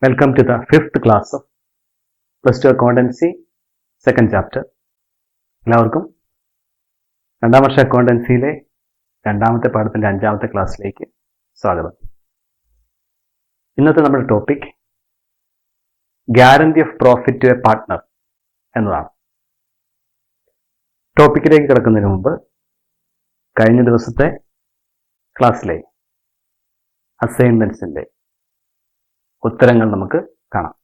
Welcome to the 5th class of Plus 2 Accountancy, second chapter. എല്ലാവർക്കും രണ്ടാം വർഷ അക്കൗണ്ടൻസിയിലെ രണ്ടാമത്തെ പാഠത്തിൻ്റെ 5ാമത്തെ ക്ലാസ്സിലേക്ക് സ്വാഗതം. ഇന്നത്തെ നമ്മുടെ topic guarantee of profit to a partner എന്നതാണ്. ടോപ്പിക്കിലേക്ക് കിടക്കുന്നതിന് മുമ്പ് കഴിഞ്ഞ ദിവസത്തെ ക്ലാസ്സിലെ അസൈൻമെൻറ്റ്സിൻ്റെ ഉത്തരങ്ങൾ നമുക്ക് കാണാം.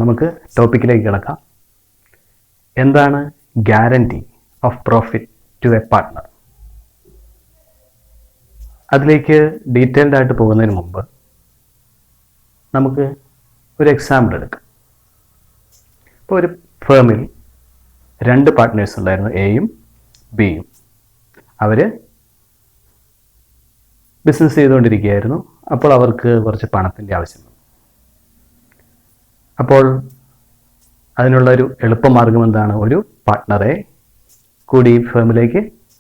നമുക്ക് ടോപ്പിക്കിലേക്ക് കിടക്കാം. എന്താണ് guarantee of profit to a partner? അതിലേക്ക് ഡീറ്റെയിൽഡ് ആയിട്ട് പോകുന്നതിന് മുമ്പ് നമുക്ക് ഒരു എക്സാമ്പിൾ എടുക്കാം. ഇപ്പോൾ ഒരു ഫേമിൽ 2 പാർട്ട്നേഴ്സ് ഉണ്ടായിരുന്നു, എയും ബിയും. അവർ ബിസിനസ് ചെയ്തുകൊണ്ടിരിക്കുകയായിരുന്നു. അപ്പോൾ അവർക്ക് കുറച്ച് പണത്തിൻ്റെ ആവശ്യമുണ്ട്. അപ്പോൾ അതിനുള്ളൊരു എളുപ്പമാർഗം എന്താണ്? ഒരു പാർട്ട്ണറെ കൂടി ഈ ഫേമിലേക്ക്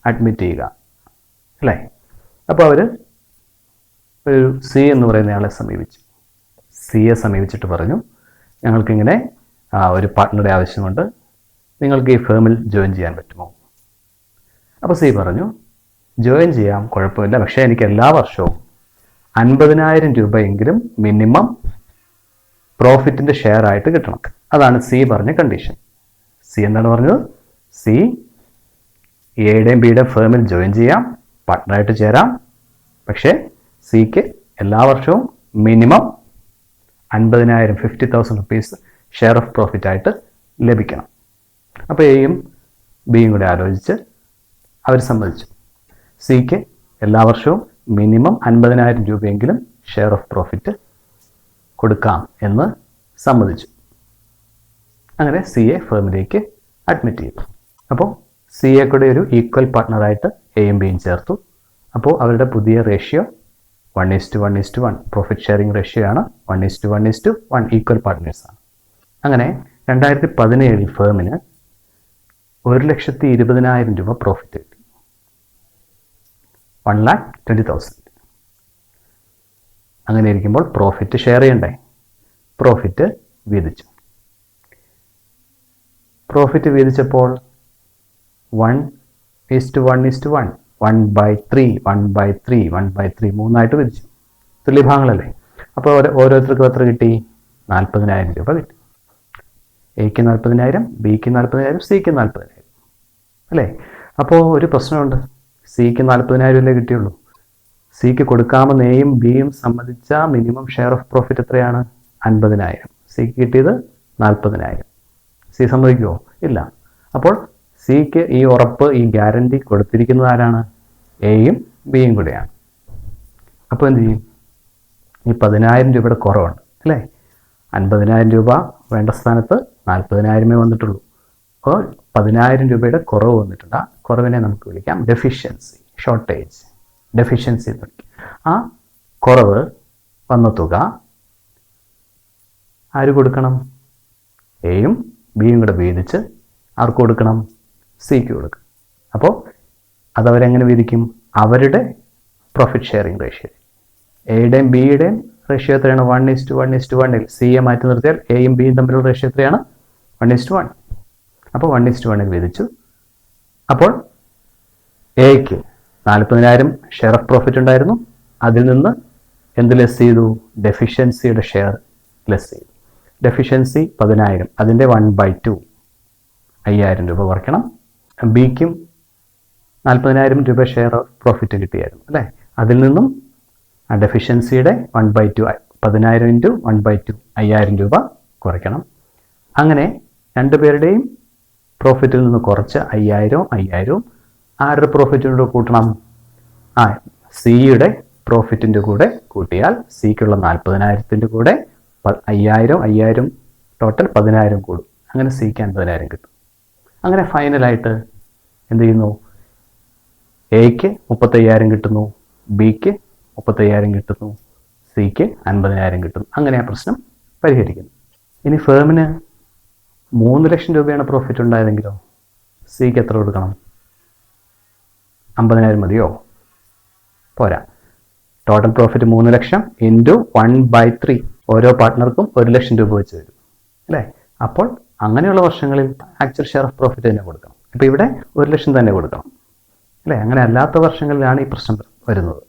അഡ്മിറ്റ് ചെയ്യുക, അല്ലേ? അപ്പോൾ അവർ ഒരു സി എന്ന് പറയുന്നയാളെ സമീപിച്ചു. സിയെ സമീപിച്ചിട്ട് പറഞ്ഞു, ഞങ്ങൾക്കിങ്ങനെ ഒരു പാർട്ട്ണറെ ആവശ്യമുണ്ട്, നിങ്ങൾക്ക് ഈ ഫേമിൽ ജോയിൻ ചെയ്യാൻ പറ്റുമോ? അപ്പോൾ സി പറഞ്ഞു, ജോയിൻ ചെയ്യാം, കുഴപ്പമില്ല, പക്ഷേ എനിക്ക് എല്ലാ വർഷവും 50,000 രൂപയെങ്കിലും മിനിമം പ്രോഫിറ്റിൻ്റെ ഷെയർ ആയിട്ട് കിട്ടണം. അതാണ് സി പറഞ്ഞ കണ്ടീഷൻ. സി എന്താണ് പറഞ്ഞത്? സി എയുടെയും ബിയുടെയും ഫേമിൽ ജോയിൻ ചെയ്യാം, പാർട്ട്ണറായിട്ട് ചേരാം, പക്ഷേ സിക്ക് എല്ലാ വർഷവും minimum 50,000 50,000 rupees share of profit ആയിട്ട് ലഭിക്കണം. അപ്പോൾ എയും ബിയും കൂടെ ആലോചിച്ച് അവർ സമ്മതിച്ചു. സിക്ക് എല്ലാ വർഷവും മിനിമം 50,000 രൂപയെങ്കിലും ഷെയർ ഓഫ് പ്രോഫിറ്റ് കൊടുക്കാം എന്ന് സമ്മതിച്ചു. അങ്ങനെ സി എ ഫേമിലേക്ക് അഡ്മിറ്റ് ചെയ്തു. അപ്പോൾ സി എ കൂടെ ഒരു ഈക്വൽ പാർട്ട്ണറായിട്ട് എയും ബിയും ചേർത്തു. അപ്പോൾ അവരുടെ പുതിയ റേഷ്യോ 1:1:1 പ്രോഫിറ്റ് ഷെയറിംഗ് റേഷ്യോ ആണ്. 1:1:1 ഈക്വൽ പാർട്ട്നേഴ്സാണ്. അങ്ങനെ 2017 ഫേമിന് 1,20,000 രൂപ പ്രോഫിറ്റ് കിട്ടി. 1,20,000. അങ്ങനെ ഇരിക്കുമ്പോൾ പ്രോഫിറ്റ് ഷെയർ ചെയ്യണ്ടേ? പ്രോഫിറ്റ് വീതിച്ചു. പ്രോഫിറ്റ് വീതിച്ചപ്പോൾ 1:1:1 1/3 1/3 1/3 മൂന്നായിട്ട് വീതിച്ചു. തുല്യഭാഗങ്ങളല്ലേ? അപ്പോൾ ഓരോരുത്തർക്കും എത്ര കിട്ടി? 40,000 രൂപ കിട്ടി. എക്ക് 40,000, ബിക്ക് 40,000, സിക്ക് 40,000, അല്ലേ? അപ്പോൾ ഒരു പ്രശ്നമുണ്ട്. സിക്ക് 40,000 കിട്ടിയുള്ളൂ. സിക്ക് കൊടുക്കാമെന്ന് എയും ബിയും സമ്മതിച്ച മിനിമം ഷെയർ ഓഫ് പ്രോഫിറ്റ് എത്രയാണ്? 50,000. സിക്ക് കിട്ടിയത് 40,000. സി സമ്മതിക്കുമോ? ഇല്ല. അപ്പോൾ സിക്ക് ഈ ഉറപ്പ്, ഈ ഗ്യാരണ്ടി കൊടുത്തിരിക്കുന്നത് ആരാണ്? എയും ബിയും കൂടെയാണ്. അപ്പോൾ എന്ത് ചെയ്യും? ഈ 10,000 രൂപയുടെ കുറവുണ്ട്, അല്ലേ? 50,000 രൂപ വേണ്ട സ്ഥാനത്ത് 40,000 വന്നിട്ടുള്ളൂ. അപ്പോൾ 10,000 രൂപയുടെ കുറവ് വന്നിട്ടുണ്ട്. ആ കുറവിനെ നമുക്ക് വിളിക്കാം ഡെഫിഷ്യൻസി. ഷോർട്ടേജ്, ഡെഫിഷ്യൻസി എന്ന് വിളിക്കും. ആ കുറവ് വന്ന തുക ആര് കൊടുക്കണം? എയും ബിയും കൂടെ വീതിച്ച് ആർക്ക് കൊടുക്കണം? സിക്ക് കൊടുക്കണം. അപ്പോൾ അതവരെങ്ങനെ വീതിക്കും? അവരുടെ പ്രോഫിറ്റ് ഷെയറിംഗ് റേഷ്യോ. എയുടെയും ബിയുടെയും റേഷ്യോ എത്രയാണ്? 1:1:1. സിയെ മാറ്റി നിർത്തിയാൽ എയും ബിയും തമ്മിലുള്ള റേഷ്യോ എത്രയാണ്? 1:1. അപ്പോൾ 1:1 വീതിച്ചു. അപ്പോൾ എക്ക് 40,000 ഷെയർ ഓഫ് പ്രോഫിറ്റ് ഉണ്ടായിരുന്നു. അതിൽ നിന്ന് എന്ത് ലെസ് ചെയ്തു? ഡെഫിഷ്യൻസിയുടെ ഷെയർ ലെസ് ചെയ്തു. ഡെഫിഷ്യൻസി 10,000, അതിൻ്റെ 1/2 5,000 രൂപ കുറയ്ക്കണം. ബിക്കും 40,000 രൂപ ഷെയർ ഓഫ് പ്രോഫിറ്റ് കിട്ടിയായിരുന്നു അല്ലേ? അതിൽ നിന്നും ആ ഡെഫിഷ്യൻസിയുടെ 1/2 10,000 × 1/2 5,000 രൂപ കുറയ്ക്കണം. അങ്ങനെ രണ്ടുപേരുടെയും പ്രോഫിറ്റിൽ നിന്ന് കുറച്ച് 5,000 ആരുടെ പ്രോഫിറ്റിനോട് കൂട്ടണം? സിയുടെ പ്രോഫിറ്റിൻ്റെ കൂടെ കൂട്ടിയാൽ സിക്കുള്ള 40,000 കൂടെ 5,000 ടോട്ടൽ 10,000 കൂടും. അങ്ങനെ സിക്ക് 50,000 കിട്ടും. അങ്ങനെ ഫൈനലായിട്ട് എന്ത് ചെയ്യുന്നു? എക്ക് 35,000 കിട്ടുന്നു, ബിക്ക് 35,000 കിട്ടുന്നു, സിക്ക് 50,000 കിട്ടുന്നു. അങ്ങനെ ആ പ്രശ്നം പരിഹരിക്കുന്നു. ഇനി ഫേമിന് 3 ലക്ഷം രൂപയാണ് പ്രോഫിറ്റ് ഉണ്ടായതെങ്കിലോ സിക്ക് എത്ര കൊടുക്കണം? 50,000 മതിയോ? പോരാ. ടോട്ടൽ പ്രോഫിറ്റ് 3 ലക്ഷം × 1/3. ഓരോ പാർട്ട്ണർക്കും 1 ലക്ഷം രൂപ വെച്ച് വരും അല്ലേ? അപ്പോൾ അങ്ങനെയുള്ള വർഷങ്ങളിൽ ആക്ച്വൽ ഷെയർ ഓഫ് പ്രോഫിറ്റ് തന്നെ കൊടുക്കണം. ഇപ്പോൾ ഇവിടെ 1 ലക്ഷം തന്നെ കൊടുക്കണം അല്ലേ? അങ്ങനെ അല്ലാത്ത വർഷങ്ങളിലാണ് ഈ പ്രശ്നം വരുന്നത്.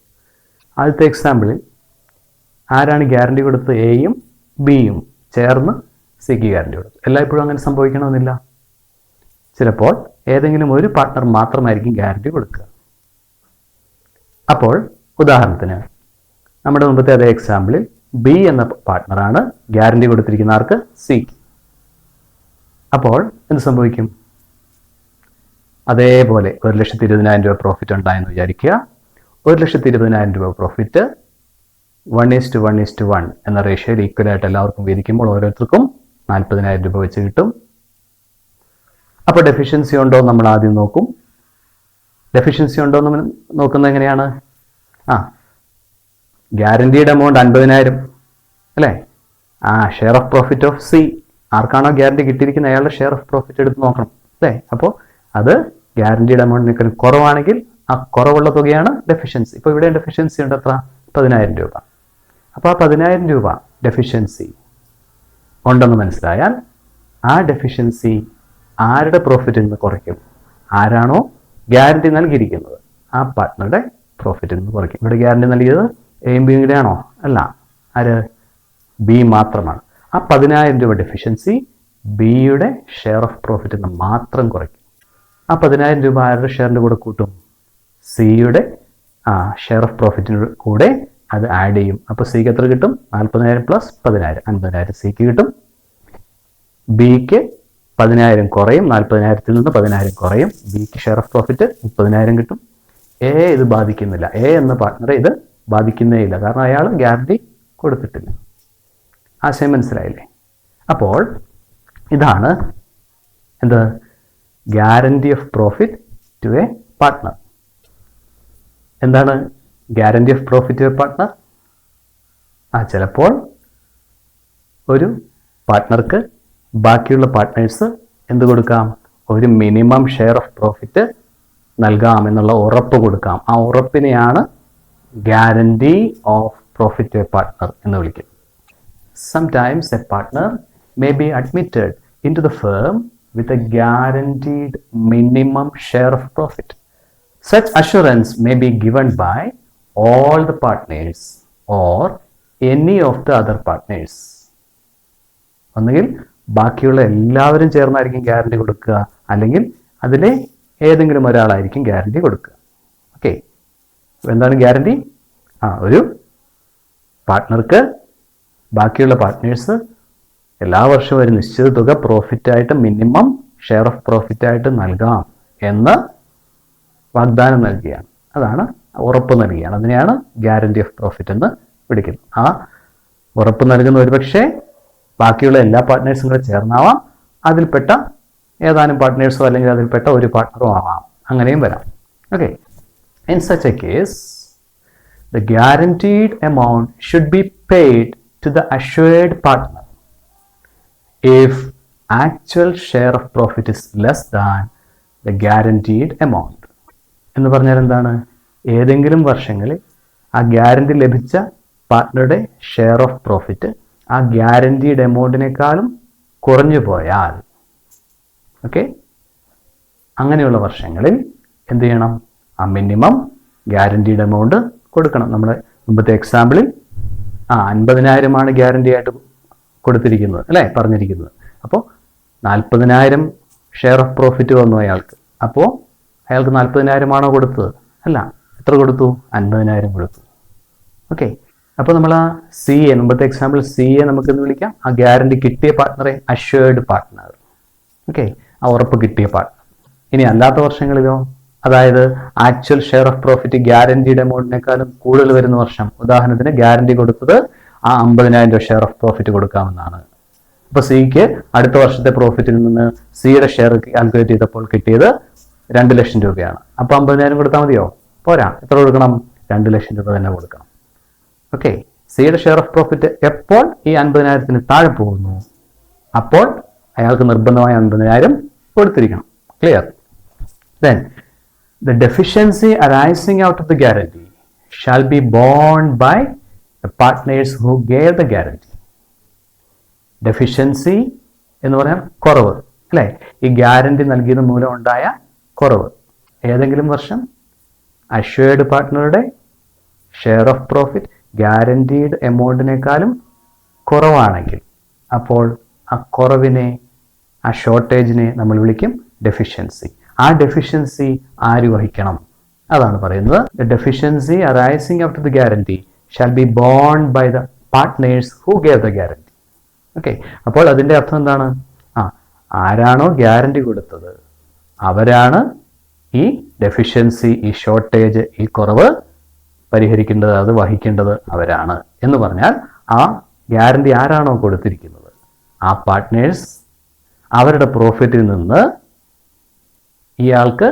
ആദ്യത്തെ എക്സാമ്പിളിൽ ആരാണ് ഗ്യാരണ്ടി കൊടുത്തത്? എയും ബിയും ചേർന്ന് സിക്ക് ഗ്യാരണ്ടി കൊടുത്തു. എല്ലായ്പ്പോഴും അങ്ങനെ സംഭവിക്കണമെന്നില്ല. ചിലപ്പോൾ ഏതെങ്കിലും ഒരു പാർട്ട്ണർ മാത്രമായിരിക്കും ഗ്യാരണ്ടി കൊടുക്കുക. അപ്പോൾ ഉദാഹരണത്തിന് നമ്മുടെ മുമ്പത്തെ അതേ എക്സാമ്പിളിൽ ബി എന്ന പാർട്ട്ണറാണ് ഗ്യാരണ്ടി കൊടുത്തിരിക്കുന്ന ആർക്ക്? സിക്ക്. അപ്പോൾ എന്ത് സംഭവിക്കും? അതേപോലെ 1,20,000 രൂപ പ്രോഫിറ്റ് ഉണ്ടായെന്ന് വിചാരിക്കുക. 1,20,000 രൂപ പ്രോഫിറ്റ് 1:1:1 എന്ന റേഷ്യോയിൽ ഈക്വലായിട്ട് എല്ലാവർക്കും വീതിക്കുമ്പോൾ ഓരോരുത്തർക്കും 40,000 രൂപ വെച്ച് കിട്ടും. അപ്പോൾ ഡെഫിഷ്യൻസി ഉണ്ടോ നമ്മൾ ആദ്യം നോക്കും. ഡെഫിഷ്യൻസി ഉണ്ടോ എന്ന് നോക്കുന്നത് എങ്ങനെയാണ്? ഗ്യാരണ്ടീഡ് എമൗണ്ട് 50,000 അല്ലേ? Share of profit of C, ആർക്കാണോ ഗ്യാരണ്ടി കിട്ടിയിരിക്കുന്ന അയാളുടെ ഷെയർ ഓഫ് പ്രോഫിറ്റ് എടുത്ത് നോക്കണം അല്ലേ? അപ്പോൾ അത് ഗ്യാരണ്ടീഡ് എമൗണ്ടിനേക്കാൾ കുറവാണെങ്കിൽ ആ കുറവുള്ള തുകയാണ് ഡെഫിഷ്യൻസി. ഇപ്പോൾ ഇവിടെ ഡെഫിഷ്യൻസി ഉണ്ട് എത്ര? 10,000 രൂപ. അപ്പോൾ ആ 10,000 രൂപ ഡെഫിഷ്യൻസി ഉണ്ടെന്ന് മനസ്സിലായാൽ ആ ഡെഫിഷ്യൻസി ആരുടെ പ്രോഫിറ്റിൽ നിന്ന് കുറയ്ക്കും? ആരാണോ ഗ്യാരണ്ടി നൽകിയിരിക്കുന്നത് ആ പാർട്ട്ണറുടെ പ്രോഫിറ്റിൽ നിന്ന് കുറയ്ക്കും. ഇവിടെ ഗ്യാരണ്ടി നൽകിയത് എയും ബിയും കൂടെ ആണോ? അല്ല, ആര്? ബി മാത്രമാണ്. ആ 10,000 രൂപ ഡെഫിഷ്യൻസി ബിയുടെ ഷെയർ ഓഫ് പ്രോഫിറ്റിൽ നിന്ന് മാത്രം കുറയ്ക്കും. ആ 10,000 രൂപ ആരുടെ ഷെയറിൻ്റെ കൂടെ കൂട്ടും? സിയുടെ ഷെയർ ഓഫ് പ്രോഫിറ്റിന് കൂടെ അത് ആഡ് ചെയ്യും. അപ്പോൾ സിക്ക് എത്ര കിട്ടും? 40,000 + 10,000 50,000 സിക്ക് കിട്ടും. ബിക്ക് 10,000 കുറയും, 40,000 നിന്ന് 10,000 കുറയും. ബിക്ക് ഷെയർ ഓഫ് പ്രോഫിറ്റ് 30,000 കിട്ടും. ഇത് ബാധിക്കുന്നില്ല. എന്ന പാർട്ട്ണറെ ഇത് ബാധിക്കുന്നേ ഇല്ല, കാരണം അയാൾ ഗ്യാരണ്ടി കൊടുത്തിട്ടില്ല. ആശയം മനസ്സിലായില്ലേ? അപ്പോൾ ഇതാണ് എന്ത്? Guarantee of profit to a partner. എന്താണ് guarantee of profit to a partner? ചിലപ്പോൾ ഒരു പാർട്ട്ണർക്ക് ബാക്കിയുള്ള പാർട്ട്നേഴ്സ് എന്ത് കൊടുക്കാം? ഒരു മിനിമം ഷെയർ ഓഫ് പ്രോഫിറ്റ് നൽകാം എന്നുള്ള ഉറപ്പ് കൊടുക്കാം. ആ ഉറപ്പിനെയാണ് guarantee of profit to a partner എന്ന് വിളിക്കുന്നത്. Sometimes a partner may be admitted into the firm with a guaranteed minimum share of profit. Such assurance may be given by all the partners or any of the other partners. ഒന്നുകിൽ ബാക്കിയുള്ള എല്ലാവരും ചേർന്നായിരിക്കും guarantee കൊടുക്കുക, അല്ലെങ്കിൽ അതിലെ ഏതെങ്കിലും ഒരാളായിരിക്കും guarantee കൊടുക്കുക. Okay, എന്താണ് guarantee? ഒരു പാർട്ട്ണർക്ക് ബാക്കിയുള്ള പാർട്ട്നേഴ്സ് എല്ലാ വർഷവും ഒരു നിശ്ചിത തുക പ്രോഫിറ്റായിട്ട് മിനിമം ഷെയർ ഓഫ് പ്രോഫിറ്റായിട്ട് നൽകാം എന്ന് വാഗ്ദാനം നൽകുകയാണ്. അതാണ് ഉറപ്പ് നൽകുകയാണ്. അതിനെയാണ് ഗ്യാരണ്ടി ഓഫ് പ്രോഫിറ്റ് എന്ന് വിളിക്കുന്നത്. ആ ഉറപ്പ് നൽകുന്ന ഒരുപക്ഷെ ബാക്കിയുള്ള എല്ലാ പാർട്ട്നേഴ്സും കൂടെ ചേർന്നാവാം, അതിൽപ്പെട്ട ഏതാനും പാർട്ട്നേഴ്സോ അല്ലെങ്കിൽ അതിൽപ്പെട്ട ഒരു പാർട്ട്ണറോ ആവാം, അങ്ങനെയും വരാം. Okay, In such a case, the guaranteed amount should be paid to the assured partner if actual share of profit is less than the guaranteed amount. എന്ന് പറഞ്ഞാൽ എന്താണ്? ഏതെങ്കിലും വർഷങ്ങളിൽ ആ ഗ്യാരണ്ടി ലഭിച്ച പാർട്ട്ണറുടെ ഷെയർ ഓഫ് പ്രോഫിറ്റ് ആ ഗ്യാരണ്ടീഡ് എമൗണ്ടിനേക്കാളും കുറഞ്ഞു പോയാൽ, ഓക്കെ, അങ്ങനെയുള്ള വർഷങ്ങളിൽ എന്ത് ചെയ്യണം? ആ മിനിമം ഗ്യാരണ്ടീഡ് എമൗണ്ട് കൊടുക്കണം. നമ്മുടെ മുമ്പത്തെ എക്സാമ്പിളിൽ 50,000 ഗ്യാരണ്ടി ആയിട്ട് കൊടുത്തിരിക്കുന്നത് അല്ലേ, പറഞ്ഞിരിക്കുന്നത്. അപ്പോൾ 40,000 ഷെയർ ഓഫ് പ്രോഫിറ്റ് വന്നു അയാൾക്ക്. അപ്പോൾ അയാൾക്ക് 40,000 കൊടുത്തത്? അല്ല, എത്ര കൊടുത്തു? 50,000 കൊടുത്തു. ഓക്കെ, അപ്പോൾ നമ്മൾ ആ സി എ, മുമ്പത്തെ എക്സാമ്പിൾ സി എ നമുക്കെന്ന് വിളിക്കാം. ആ ഗ്യാരണ്ടി കിട്ടിയ പാർട്ട്ണറെ അഷ്വേർഡ് പാർട്ട്ണർ. ഓക്കെ, ആ ഉറപ്പ് കിട്ടിയ പാർട്ട്ണർ. ഇനി അല്ലാത്ത വർഷങ്ങളിലോ, അതായത് actual share of profit guaranteed എമൗണ്ടിനേക്കാളും കൂടുതൽ വരുന്ന വർഷം, ഉദാഹരണത്തിന് ഗ്യാരണ്ടി കൊടുത്തത് ആ 50,000 ഷെയർ ഓഫ് പ്രോഫിറ്റ് കൊടുക്കാമെന്നാണ്. അപ്പോൾ സിക്ക് അടുത്ത വർഷത്തെ പ്രോഫിറ്റിൽ നിന്ന് സിയുടെ ഷെയർ കാൽക്കുലേറ്റ് ചെയ്തപ്പോൾ കിട്ടിയത് 2 ലക്ഷം രൂപയാണ്. അപ്പോൾ 50,000 കൊടുത്താൽ മതിയോ? പോരാ. എത്ര കൊടുക്കണം? 2 ലക്ഷം രൂപ തന്നെ കൊടുക്കണം. ഓക്കെ, സിയുടെ ഷെയർ ഓഫ് പ്രോഫിറ്റ് എപ്പോൾ ഈ 50,000 താഴെ പോകുന്നു, അപ്പോൾ അയാൾക്ക് നിർബന്ധമായ 50,000 കൊടുത്തിരിക്കണം. Clear? Then the deficiency arising out of the guarantee shall be borne by the partners who gave the guarantee. Deficiency എന്ന് പറഞ്ഞാൽ കുറവ് അല്ലേ? ഈ ഗ്യാരണ്ടി നൽകിയത് മൂലം ഉണ്ടായ കുറവ്. ഏതെങ്കിലും വർഷം അഷ്വേർഡ് പാർട്ട്ണറുടെ ഷെയർ ഓഫ് പ്രോഫിറ്റ് ഗ്യാരണ്ടീഡ് എമൗണ്ടിനേക്കാളും കുറവാണെങ്കിൽ, അപ്പോൾ ആ കുറവിനെ, ആ ഷോർട്ടേജിനെ നമ്മൾ വിളിക്കും ഡെഫിഷ്യൻസി. ആ ഡെഫിഷ്യൻസി ആര് വഹിക്കണം? അതാണ് പറയുന്നത്. The deficiency arising out of the guarantee shall be borne by the partners who gave the guarantee. Okay, അപ്പോൾ അതിൻ്റെ അർത്ഥം എന്താണ്? ആരാണോ ഗ്യാരണ്ടി കൊടുത്തത് അവരാണ് ഈ ഡെഫിഷ്യൻസി, ഈ ഷോർട്ടേജ്, ഈ കുറവ് പരിഹരിക്കേണ്ടത്, അത് വഹിക്കേണ്ടത് അവരാണ്. എന്ന് പറഞ്ഞാൽ ആ ഗ്യാരണ്ടി ആരാണോ കൊടുത്തിരിക്കുന്നത് ആ പാർട്ട്നേഴ്സ് അവരുടെ പ്രോഫിറ്റിൽ നിന്ന് ഇയാൾക്ക്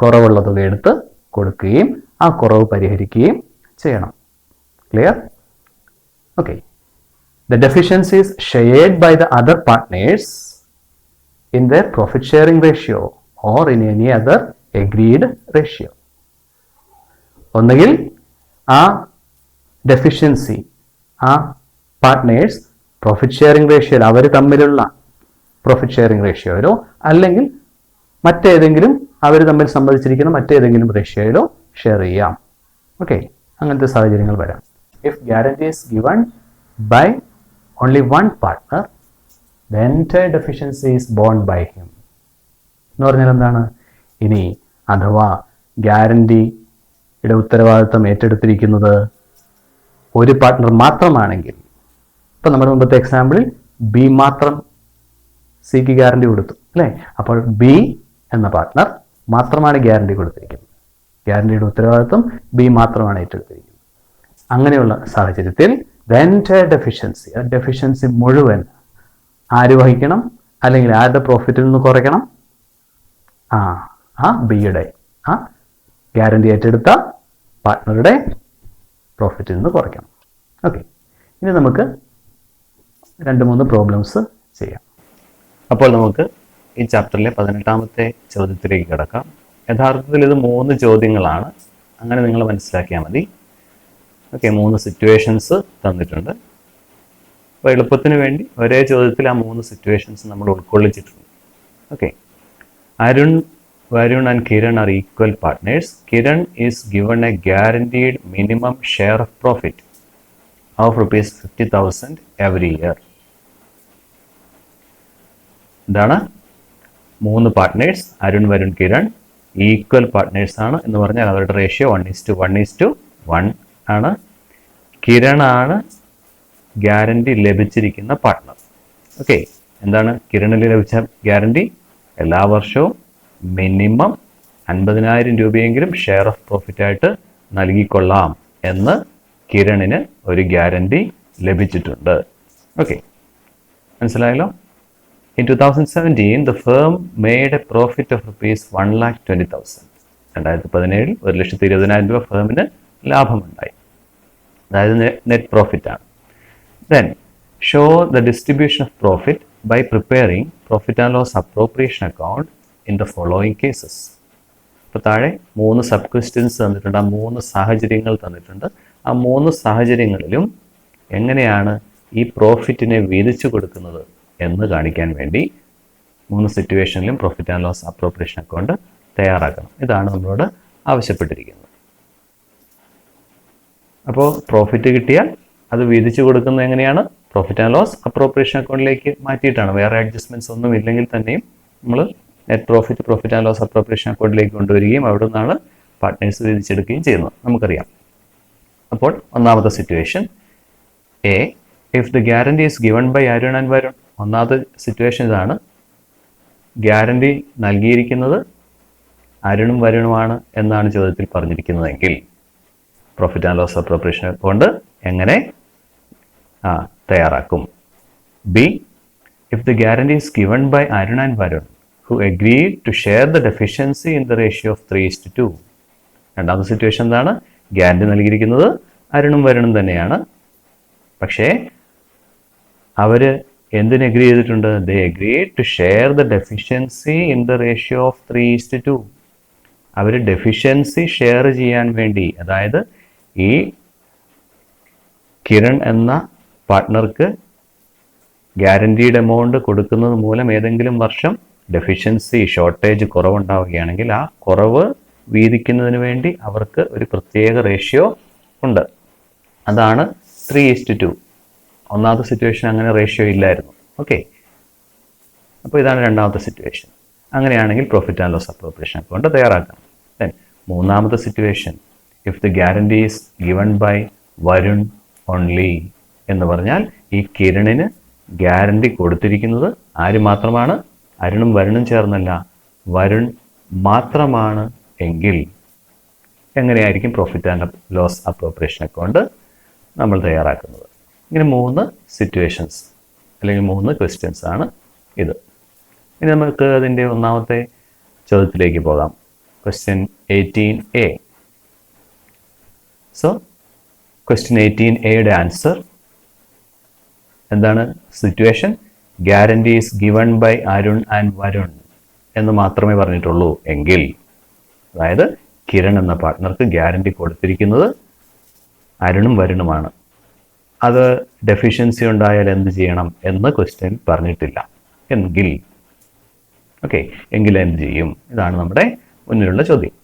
കുറവുള്ള തുക എടുത്ത് കൊടുക്കുകയും ആ കുറവ് പരിഹരിക്കുകയും ചെയ്യണം. Clear? Okay, the deficiency is shared by the other partners in their profit sharing ratio or in any other agreed ratio. ഒന്നുകിൽ ആ ഡെഫിഷ്യൻസി ആ പാർട്ട്നേഴ്സ് പ്രോഫിറ്റ് ഷെയറിംഗ് റേഷ്യോയിൽ, അവർ തമ്മിലുള്ള പ്രോഫിറ്റ് ഷെയറിംഗ് റേഷ്യോയിലോ, അല്ലെങ്കിൽ മറ്റേതെങ്കിലും അവർ തമ്മിൽ സംബന്ധിച്ചിരിക്കുന്ന മറ്റേതെങ്കിലും റേഷ്യോയിലോ ഷെയർ ചെയ്യാം. ഓക്കെ, അങ്ങനത്തെ സാഹചര്യങ്ങൾ വരാം. If guarantee is given by only one partner, the entire deficiency is borne by him. എന്ന് പറഞ്ഞാൽ എന്താണ്? ഇനി അഥവാ ഗ്യാരണ്ടിയുടെ ഉത്തരവാദിത്തം ഏറ്റെടുത്തിരിക്കുന്നത് ഒരു പാർട്ട്ണർ മാത്രമാണെങ്കിൽ, ഇപ്പം നമ്മുടെ മുമ്പത്തെ എക്സാമ്പിളിൽ ബി മാത്രം സിക്ക് ഗ്യാരണ്ടി കൊടുത്തു അല്ലേ? അപ്പോൾ ബി എന്ന പാർട്ട്ണർ മാത്രമാണ് ഗ്യാരണ്ടി കൊടുത്തിരിക്കുന്നത്. ഗ്യാരണ്ടിയുടെ ഉത്തരവാദിത്തം ബി മാത്രമാണ് ഏറ്റെടുത്തിരിക്കുന്നത്. അങ്ങനെയുള്ള സാഹചര്യത്തിൽ the entire deficiency, ആ ഡെഫിഷ്യൻസി മുഴുവൻ ആര് വഹിക്കണം? അല്ലെങ്കിൽ ആരുടെ പ്രോഫിറ്റിൽ നിന്ന് കുറയ്ക്കണം? ആ ബിയുടെ, ആ ഗ്യാരണ്ടി ഏറ്റെടുത്ത പാർട്ട്ണറുടെ പ്രോഫിറ്റിൽ നിന്ന് കുറയ്ക്കണം. ഓക്കെ, ഇനി നമുക്ക് 2-3 പ്രോബ്ലംസ് ചെയ്യാം. അപ്പോൾ നമുക്ക് ഈ ചാപ്റ്ററിലെ 18ാമത്തെ ചോദ്യത്തിലേക്ക് കിടക്കാം. യഥാർത്ഥത്തിൽ ഇത് 3 ചോദ്യങ്ങളാണ്. അങ്ങനെ നിങ്ങൾ മനസ്സിലാക്കിയാൽ മതി. ഓക്കെ, 3 സിറ്റുവേഷൻസ് തന്നിട്ടുണ്ട്. അപ്പോൾ എളുപ്പത്തിന് വേണ്ടി ഒരേ ചോദ്യത്തിൽ ആ 3 സിറ്റുവേഷൻസ് നമ്മൾ ഉൾക്കൊള്ളിച്ചിട്ടുണ്ട്. Okay, Arun, Varun and Kiran are equal partners. Kiran is given a guaranteed minimum share of profit of rupees 50,000 every year. ഇതാണ് 3 partners. Arun, Varun, Kiran equal partners ആണ്. എന്ന് പറഞ്ഞാൽ അവരുടെ റേഷ്യോ 1:1 ആണ്. കിരണാണ് ഗ്യാരണ്ടി ലഭിച്ചിരിക്കുന്ന പാർട്ട്ണർ. ഓക്കെ, എന്താണ് കിരണിൽ ലഭിച്ച ഗ്യാരണ്ടി? എല്ലാ വർഷവും മിനിമം 50,000 രൂപയെങ്കിലും ഷെയർ ഓഫ് പ്രോഫിറ്റ് ആയിട്ട് നൽകിക്കൊള്ളാം എന്ന് കിരണിന് ഒരു ഗ്യാരണ്ടി ലഭിച്ചിട്ടുണ്ട്. ഓക്കെ, മനസ്സിലായല്ലോ? In 2017, the firm made a profit of rupees 1,20,000. 2017 1,20,000 രൂപ ഫേമിന് ലാഭമുണ്ടായി. അതായത് നെറ്റ് പ്രോഫിറ്റ് ആണ്. Then show the distribution of profit by preparing profit and loss appropriation account in the following cases. ഇപ്പോൾ താഴെ 3 സബ് ക്വസ്റ്റ്യൻസ് തന്നിട്ടുണ്ട്. ആ 3 സാഹചര്യങ്ങൾ തന്നിട്ടുണ്ട്. ആ 3 സാഹചര്യങ്ങളിലും എങ്ങനെയാണ് ഈ പ്രോഫിറ്റിനെ വീതിച്ചു കൊടുക്കുന്നത് എന്ന് കാണിക്കാൻ വേണ്ടി 3 സിറ്റുവേഷനിലും profit and loss appropriation account തയ്യാറാക്കണം. ഇതാണ് നമ്മളോട് ആവശ്യപ്പെട്ടിരിക്കുന്നത്. അപ്പോൾ പ്രോഫിറ്റ് കിട്ടിയാൽ അത് വീതിച്ചു കൊടുക്കുന്നത് എങ്ങനെയാണ്? പ്രോഫിറ്റ് ആൻഡ് ലോസ് അപ്രോപ്രിയേഷൻ അക്കൗണ്ടിലേക്ക് മാറ്റിയിട്ടാണ്. വേറെ അഡ്ജസ്റ്റ്മെൻറ്റ്സ് ഒന്നും ഇല്ലെങ്കിൽ തന്നെയും നമ്മൾ net profit profit and loss appropriation അക്കൗണ്ടിലേക്ക് കൊണ്ടുവരികയും അവിടെ നിന്നാണ് പാർട്ട്നേഴ്സ് വീതിച്ചെടുക്കുകയും ചെയ്യുന്നത്. നമുക്കറിയാം. അപ്പോൾ ഒന്നാമത്തെ situation A, if the guarantee is given by Arun and Varun. ഒന്നാമത്തെ സിറ്റുവേഷൻ ഇതാണ്. ഗ്യാരണ്ടി നൽകിയിരിക്കുന്നത് അരുണും വരുണുമാണ് എന്നാണ് ചോദ്യത്തിൽ പറഞ്ഞിരിക്കുന്നതെങ്കിൽ profit and loss appropriation account എങ്ങനെ തയ്യാറാക്കും? B, if the guarantee is given by Arun and Varun who agreed to share the deficiency in the ratio of 3:2. രണ്ടാമത്തെ സിറ്റുവേഷൻ എന്താണ്? ഗ്യാരണ്ടി നൽകിയിരിക്കുന്നത് അരുണും വരുണും തന്നെയാണ്. പക്ഷേ അവർ എന്തിന് എഗ്രി ചെയ്തിട്ടുണ്ട്? ദേ agreed to share the deficiency in the ratio of 3:2. അവർ ഡെഫിഷ്യൻസി ഷെയർ ചെയ്യാൻ വേണ്ടി, അതായത് ഈ കിരൺ എന്ന പാർട്ട്ണർക്ക് ഗ്യാരണ്ടീഡ് എമൗണ്ട് കൊടുക്കുന്നത് മൂലം ഏതെങ്കിലും വർഷം ഡെഫിഷ്യൻസി ഷോർട്ടേജ് കുറവുണ്ടാവുകയാണെങ്കിൽ ആ കുറവ് വീതിക്കുന്നതിന് വേണ്ടി അവർക്ക് ഒരു പ്രത്യേക റേഷ്യോ ഉണ്ട്. അതാണ് 3:2. ഒന്നാമത്തെ സിറ്റുവേഷൻ അങ്ങനെ റേഷ്യോ ഇല്ലായിരുന്നു. ഓക്കെ, അപ്പോൾ ഇതാണ് രണ്ടാമത്തെ സിറ്റുവേഷൻ. അങ്ങനെയാണെങ്കിൽ profit and loss appropriation account തയ്യാറാക്കണം. ദെൻ മൂന്നാമത്തെ situation, if the guarantee is given by Varun only എന്ന് പറഞ്ഞാൽ ഈ കിരണിന് ഗ്യാരണ്ടി കൊടുത്തിരിക്കുന്നത് ആര് മാത്രമാണ്? അരുണും വരുണും ചേർന്നല്ല, വരുൺ മാത്രമാണ് എങ്കിൽ എങ്ങനെയായിരിക്കും profit and loss appropriation account നമ്മൾ തയ്യാറാക്കുന്നത്? ഇങ്ങനെ 3 സിറ്റുവേഷൻസ് അല്ലെങ്കിൽ 3 ക്വസ്റ്റ്യൻസ് ആണ് ഇത്. ഇനി നമുക്ക് അതിൻ്റെ ഒന്നാമത്തെ ചോദ്യത്തിലേക്ക് പോകാം. Question 18A. സോ ക്വസ്റ്റ്യൻ 18Aയുടെ ആൻസർ എന്താണ്? Situation guarantee is given by Arun and Varun എന്ന് മാത്രമേ പറഞ്ഞിട്ടുള്ളൂ എങ്കിൽ, അതായത് കിരൺ എന്ന പാർട്ട്ണർക്ക് ഗ്യാരണ്ടി കൊടുത്തിരിക്കുന്നത് അരുണും വരുണുമാണ്. അത് ഡെഫിഷ്യൻസി ഉണ്ടായാൽ എന്ത് ചെയ്യണം എന്ന് ക്വസ്റ്റ്യൻ പറഞ്ഞിട്ടില്ല എങ്കിൽ, ഓക്കെ, എങ്കിൽ എന്ത് ചെയ്യും? ഇതാണ് നമ്മുടെ മുന്നിലുള്ള ചോദ്യം.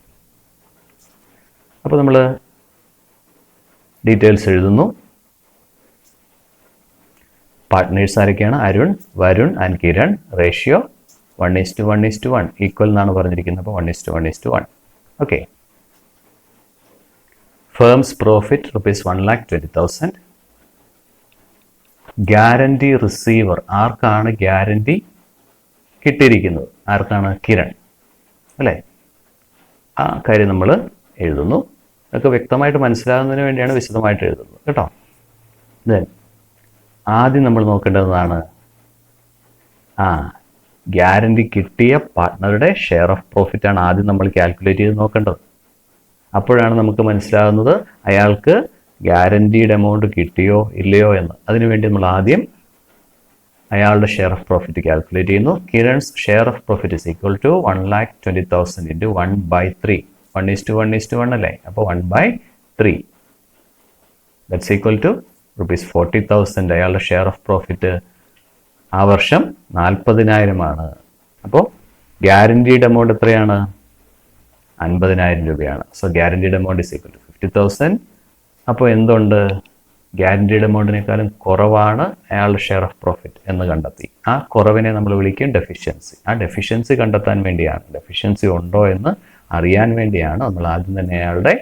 അപ്പോൾ നമ്മൾ ഡീറ്റെയിൽസ് എഴുതുന്നു. പാർട്ട്നേഴ്സ് ആരൊക്കെയാണ്? Arun, Varun and Kiran. Ratio 1:1:1 equal എന്നാണ് പറഞ്ഞിരിക്കുന്നത്. അപ്പോൾ 1:1:1. Okay. Firm's profit ₹1,20,000. Guarantee receiver, ആർക്കാണ് ഗ്യാരണ്ടി കിട്ടിയിരിക്കുന്നത്? ആർക്കാണ്? കിരൺ, അല്ലേ? ആ കാര്യം നമ്മൾ എഴുതുന്നു. അതൊക്കെ വ്യക്തമായിട്ട് മനസ്സിലാകുന്നതിന് വേണ്ടിയാണ് വിശദമായിട്ട് എഴുതുന്നത് കേട്ടോ. ദെൻ ആദ്യം നമ്മൾ നോക്കേണ്ടതാണ് ഗ്യാരണ്ടി കിട്ടിയ പാർട്ട്ണറുടെ ഷെയർ ഓഫ് പ്രോഫിറ്റ് ആണ് ആദ്യം നമ്മൾ കാൽക്കുലേറ്റ് ചെയ്ത് നോക്കേണ്ടത്. അപ്പോഴാണ് നമുക്ക് മനസ്സിലാകുന്നത് അയാൾക്ക് ഗ്യാരണ്ടീഡ് എമൗണ്ട് കിട്ടിയോ ഇല്ലയോ എന്ന്. അതിനുവേണ്ടി നമ്മൾ ആദ്യം അയാളുടെ ഷെയർ ഓഫ് പ്രോഫിറ്റ് കാൽക്കുലേറ്റ് ചെയ്യുന്നു. Kiran's share of profit is equal to 1,20,000 into 1/3. 1:1:1 അല്ലേ? അപ്പോൾ 1/3 ദാറ്റ്സ് ഈക്വൽ ടു ₹40,000. അയാളുടെ ഷെയർ ഓഫ് പ്രോഫിറ്റ് ആ വർഷം 40,000 ആണ്. അപ്പോൾ ഗ്യാരണ്ടീഡ് എമൗണ്ട് എത്രയാണ്? 50,000 രൂപയാണ്. So guaranteed amount is equal to 50,000. അപ്പോൾ എന്തുണ്ട്? ഗ്യാരണ്ടീഡ് എമൗണ്ടിനേക്കാളും കുറവാണ് അയാളുടെ ഷെയർ ഓഫ് പ്രോഫിറ്റ് എന്ന് കണ്ടെത്തി. ആ കുറവിനെ നമ്മൾ വിളിക്കും ഡെഫിഷ്യൻസി. ആ ഡെഫിഷ്യൻസി കണ്ടെത്താൻ വേണ്ടിയാണ്, ഡെഫിഷ്യൻസി ഉണ്ടോ എന്ന് അറിയാൻ വേണ്ടിയാണ് നമ്മൾ ആദ്യം തന്നെ അയാളുടെ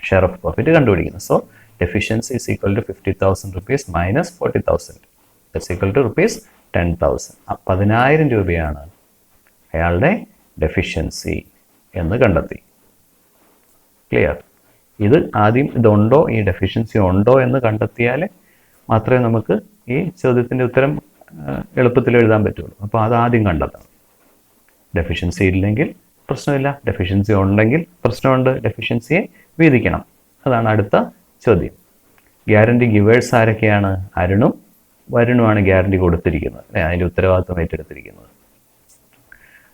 ഷെയർ ഓഫ് പ്രോഫിറ്റ് കണ്ടുപിടിക്കുന്നത്. So deficiency is equal to 50,000 rupees minus 40,000. That's equal to rupees 10,000. 10,000 രൂപയാണ് അയാളുടെ ഡെഫിഷ്യൻസി എന്ന് കണ്ടെത്തി. ക്ലിയർ? ഇത് ആദ്യം ഇതുണ്ടോ, ഈ ഡെഫിഷ്യൻസി ഉണ്ടോ എന്ന് കണ്ടെത്തിയാൽ മാത്രമേ നമുക്ക് ഈ ചോദ്യത്തിൻ്റെ ഉത്തരം എളുപ്പത്തിൽ എഴുതാൻ പറ്റുള്ളൂ. അപ്പോൾ അത് ആദ്യം കണ്ടെത്തണം. ഡെഫിഷ്യൻസി ഇല്ലെങ്കിൽ പ്രശ്നമില്ല. ഡെഫിഷ്യൻസി ഉണ്ടെങ്കിൽ പ്രശ്നമുണ്ട്, ഡെഫിഷ്യൻസിയെ വീതിക്കണം. അതാണ് അടുത്ത ചോദ്യം. ഗ്യാരണ്ടി ഗിവേഴ്സ് ആരൊക്കെയാണ്? അരുണും വരുണുമാണ് ഗ്യാരണ്ടി കൊടുത്തിരിക്കുന്നത്, അതിൻ്റെ ഉത്തരവാദിത്വം ഏറ്റെടുത്തിരിക്കുന്നത്.